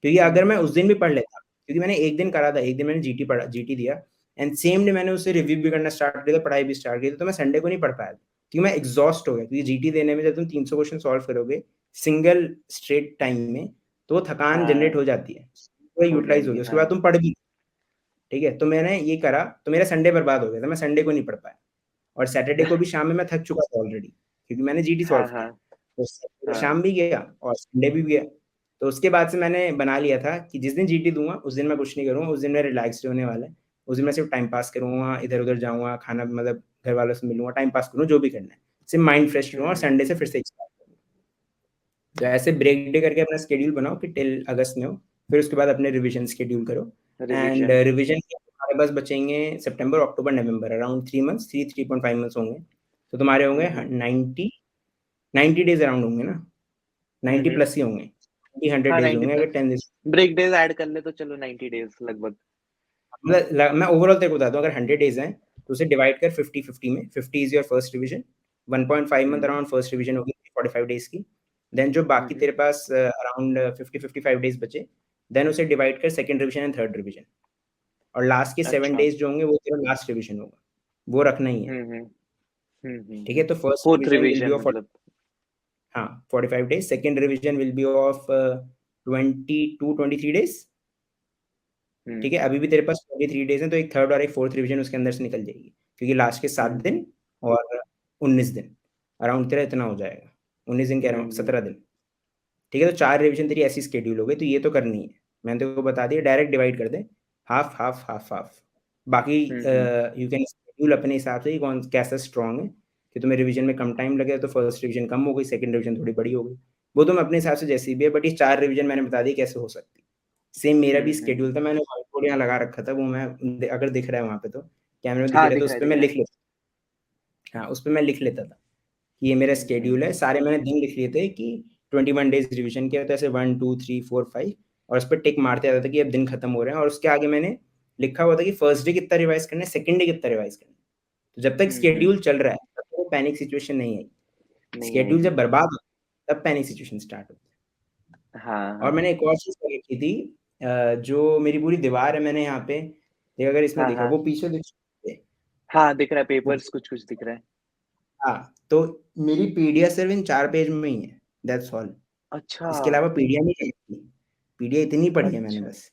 क्योंकि अगर मैं हम्म उस दिन भी पढ़ लेता, क्योंकि मैंने एक दिन करा था, एक दिन मैंने जीटी पढ़ा, जीटी दिया, एंड सेम डे मैंने उसे रिव्यू भी करना स्टार्ट कर दिया, पढ़ाई भी स्टार्ट कर दी, तो मैं संडे को नहीं पढ़ पाया, क्योंकि मैं एग्जॉस्ट हो गया। क्योंकि जीटी देने में जब तुम 300 क्वेश्चन सॉल्व करोगे सिंगल स्ट्रेट टाइम में, तो वो थकान जनरेट हाँ। हो जाती है, वो हो यूटिलाइज जाएंगे होगी, उसके हाँ। बाद तुम पढ़ भी, ठीक है। तो मैंने ये करा, तो मेरा संडे बर्बाद हो गया था, मैं संडे को नहीं पढ़ पाया, और सैटरडे को भी शाम में मैं थक चुका था ऑलरेडी, क्योंकि मैंने जीटी हाँ सॉल्व हाँ। किया। तो सैटरडे हाँ। शाम भी गया और संडे भी गया। तो उसके बाद से मैंने बना लिया था कि जिस दिन जीटी दूंगा उस दिन मैं कुछ नहीं करूँगा, उस दिन मैं रिलैक्स होने वाला है, उस दिन मैं सिर्फ टाइम पास करूँगा, इधर उधर जाऊँगा, खाना मतलब घर वालों से मिलूंगा, टाइम पास करूँ, जो भी करना है, सिर्फ माइंड फ्रेश करूँगा, और हम्म संडे से फिर से स्टार्ट करूँगा। तो ऐसे ब्रेक डे करके अपना शेड्यूल बनाओ कि टिल अगस्त में हो, फिर उसके बाद अपने रिविजन शेड्यूल करो। And revision. रिविजन के हमारे पास बचेंगे सितंबर अक्टूबर नवंबर, अराउंड 3 मंथ्स, 3.5 मंथ्स होंगे। तो तुम्हारे होंगे हम्म 90 डेज अराउंड होंगे ना, 90 हम्म। प्लस ही होंगे, 100 हाँ डेज 90 होंगे अगर plus. 10 days. Break days add कर ले तो चलो 90 डेज लगभग। मतलब मैं ओवरऑल तेरे को बताता हूँ, अगर 100 डेज हैं तो उसे डिवाइड कर 50-50 में, 50 is your first revision, 1.5 month hmm around first revision होगी 45 डेज की। देन जो बाकी हम्म। तेरे पास अराउंड 50-55 डेज बचे, देन उसे डिवाइड कर second revision and third revision, और लास्ट के सेवन अच्छा। डेज जो होंगे वो तेरा लास्ट रिविजन होगा, वो रखना ही है। हम्म ठीक है, तो first fourth revision will be revision of, मतलब। हाँ 45 days, second revision will be of 22-23 days. ठीक है, हम्म। अभी भी तेरे पास 23 डेज हैं, तो एक थर्ड और एक फोर्थ रिवीजन उसके अंदर से निकल जाएगी, क्योंकि लास्ट के 7 दिन हम्म और 19 दिन, अराउंड तेरा इतना हो जाएगा, 19 दिन कह रहा हूँ, हम्म 17 दिन। ठीक है, तो 4 रिवीजन तेरी ऐसी स्केड्यूल हो गई, तो ये तो करनी है, मैंने तेरे को बता दिया, डायरेक्ट डिवाइड कर दे, हाफ हाफ हाफ हाफ। बाकी हम्म। यू कैन स्केड्यूल अपने हिसाब से कि कौन कैसा स्ट्रॉन्ग है, कि तुम्हें रिवीजन में कम टाइम लगे तो फर्स्ट रिवीजन कम हो गई, सेकंड रिवीजन थोड़ी बड़ी हो गई, वो तुम अपने हिसाब से जैसी भी है, बट ये 4 रिवीजन मैंने बता दी कैसे हो सकती है। सेम मेरा भी स्केड्यूल था, मैंने व्हाइट बोर्ड यहाँ लगा रखा था, वो मैं अगर दिख रहा है वहाँ पे, तो कैमरे में दिख हाँ रहा है, तो दिख उस रहा है पर दिख मैं रहा है। लिख लेता, हाँ उस पर मैं लिख लेता था कि ये मेरा स्केड्यूल है, हम्म। सारे मैंने दिन लिख लिए थे कि 21 डेज रिवीजन के, तो ऐसे 1 2 3 4 5, और उस पर टिक मारते आता था कि अब दिन खत्म हो रहे हैं, और उसके आगे मैंने लिखा हुआ था कि फर्स्ट डे कितना रिवाइज करना है, सेकंड डे कितना रिवाइज करना है। तो जब तक हम्म। स्केड्यूल चल रहा है तब तक वो पैनिक सिचुएशन नहीं आई, नहीं स्केड्यूल आएगी। जब बर्बाद होता है तब पैनिक सिचुएशन स्टार्ट होती हाँ है। और हाँ। मैंने एक और चीज़ कर रखी थी, जो मेरी पूरी दीवार है, मैंने यहाँ पे देख, अगर इसमें हाँ देखा, हाँ। वो पीछे देख सकते हैं। हाँ दिख रहा है, वो, पेपर्स कुछ कुछ दिख रहा है। हाँ, तो मेरी पीडीएफ सिर्फ इन 4 पेज में ही है, दैट्स ऑल। अच्छा। इसके अलावा पीडीएफ नहीं चाहिए, पीडीएफ इतनी पढ़ी है मैंने अच्छा। बस,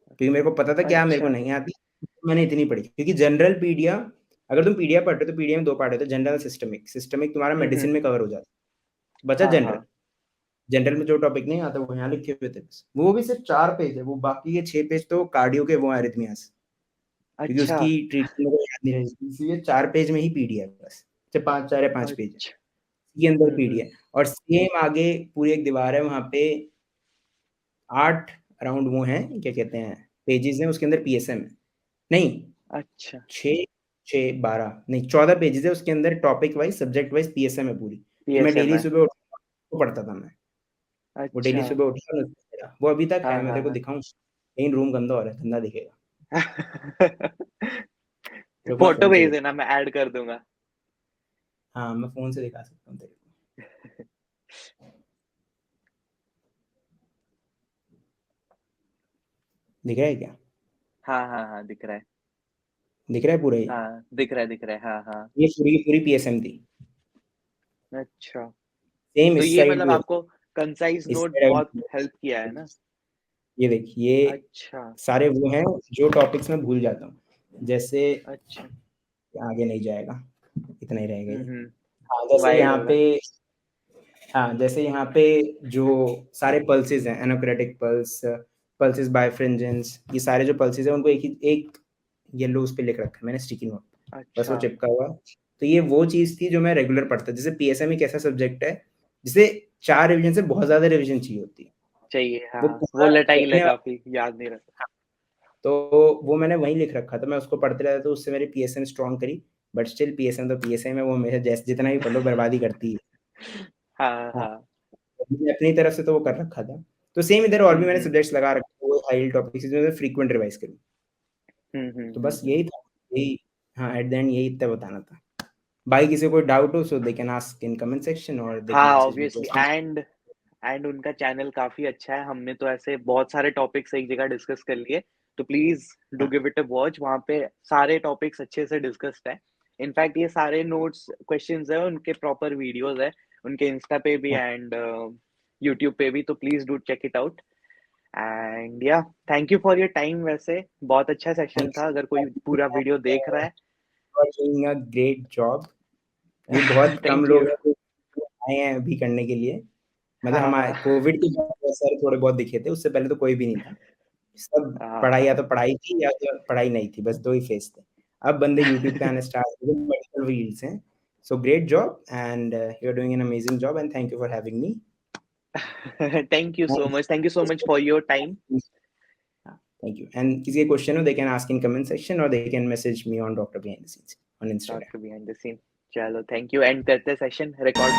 क्योंकि मेरे को पता था क्या मेरे को अच्छा। नहीं आती, मैंने इतनी पढ़ी, क्योंकि जनरल पीडीएफ, अगर तुम पीडीएफ पढ़ रहे हो तो पीडीएफ में 2 पार्ट होते हैं, जनरल सिस्टमिक। सिस्टमिक तुम्हारा मेडिसिन हम्म। में कवर हो जाता है, बचा हाँ जनरल। हाँ। जनरल में जो टॉपिक नहीं आता वो यहाँ लिखे हुए थे बस, वो भी सिर्फ 4 पेज है, वो बाकी के 6 पेज तो कार्डियो के वो एरिथमियास, क्योंकि अच्छा। उसकी ट्रीटमेंट को याद नहीं रही, इसलिए 4 पेज में ही पीडीएफ बस, सिर्फ 5 4 या 5 पेज है, अच्छा। ये अंदर हम्म। पीडीएफ। और सेम आगे पूरी एक दीवार है, वहाँ पे 8 अराउंड वो हैं, क्या कहते हैं, पेजेस हैं, उसके अंदर पीएसएम है, नहीं अच्छा। 6 6 12 नहीं 14 पेजेस है, उसके अंदर topic wise subject wise PSM है पूरी, कि मैं पीएसएम डेली है। सुबह उठ वो पढ़ता था मैं, वो डेली अच्छा। सुबह उठा और पढ़ा। वो अभी तक है, हाँ मैं तेरे को हाँ दिखाऊं, कहीं रूम गंदा हो रहा है, गंदा दिखेगा, हाँ। रुक मैं फोटो फोन से भेज दिखा, देना, मैं ऐड कर दूंगा। हाँ मैं फोन से दिखा सकता हूँ तेरे को, दिख रहा है क्या, हाँ हाँ हाँ दिख रहा है। दिख रहा है पूरा ये हाँ दिख रहा है दिख रहा है, हाँ हाँ। ये पूरी की पूरी पीएसएम थी, अच्छा। सेम तो इस ये साइड मतलब भी आपको कंसाइज इस नोट साइड बहुत अगर हेल्प किया है ना। ये देख, ये अच्छा सारे वो हैं जो टॉपिक्स मैं भूल जाता हूँ। जैसे अच्छा। आगे नहीं जाएगा, इतना ही रहेगा ये। हम्म। हाँ, जैसे वाइड यहाँ होगा। पे, हाँ जैसे यहाँ पे जो सारे पल्सेस हैं, एनोक्रेटिक पल्स, पल्सेस बायफ्रेंजेंस, ये सारे जो पल्सेस हैं उनको एक येलो उस पे लिख रखा है मैंने स्टिकी नोट, बस वो अच्छा चिपका हुआ है। तो ये वो चीज़ थी जो मैं रेगुलर पढ़ता। जैसे पीएसएम एक ऐसा सब्जेक्ट है जिसे 4 रिवीजन से बहुत ज़्यादा रिवीजन चाहिए होती है। चाहिए, वो हाँ वो पूरा लटाइल है रखने वाला, काफी, याद नहीं रहता। तो वो मैंने वहीं लिख रखा था, मैं उसको पढ़ते रहता, तो उससे मेरी पीएसएम स्ट्रॉन्ग करी। बट स्टिल पीएसएम तो पीएसएम है, वो हमेशा जैसे जितना भी पढ़ लो बर्बादी करती है। हाँ हाँ, हाँ। मैंने अपनी तरफ से तो वो कर रखा था। तो सेम इधर और भी मैंने हम्म। सब्जेक्ट्स लगा रखे हैं, वो हाई टॉपिक्स जो मैं फ्रीक्वेंट रिवाइज करूँ। तो बस हम्म। यही था, यही, हाँ एट द एंड यही इतना बताना था। बाकी किसी को कोई डाउट हो so they can ask in comment section और दे कैन हाँ message me obviously, personally. And उनका चैनल काफी अच्छा है, हमने तो ऐसे बहुत सारे टॉपिक्स एक जगह डिस्कस कर लिए, तो प्लीज डू हाँ गिव इट अ वॉच, वहाँ पे सारे टॉपिक्स अच्छे से डिस्कस्ड है। इनफैक्ट ये सारे नोट्स क्वेश्चंस है, उनके प्रॉपर वीडियोस है, उनके इंस्टा पे भी हाँ एंड यूट्यूब पे भी, तो please do check it out. And yeah, thank you for your time, वैसे बहुत अच्छा सेशन था, अगर कोई पूरा वीडियो देख रहा डूइंग अ ग्रेट जॉब। ये बहुत कम थैंक लोग यू। हैं जो आए हैं अभी करने के लिए। मतलब हाँ हमारे हाँ कोविड के बाद सर थोड़े बहुत दिखे थे, उससे पहले तो कोई भी नहीं था। सब हाँ पढ़ाई, या हाँ। तो पढ़ाई थी या तो पढ़ाई नहीं थी, बस 2 ही फेज़ थे। अब बंदे यूट्यूब पे आना स्टार्ट हो गए, मल्टीपल रील्स हैं। So great job and you are doing an amazing job and thank you for having me. Thank you so much, thank you so much thank for your time. You. And किसी का question हो they can ask in comment section और they can message me on doctor behind the scenes on Instagram. Doctor behind the scene. चलो thank you, and करते session record.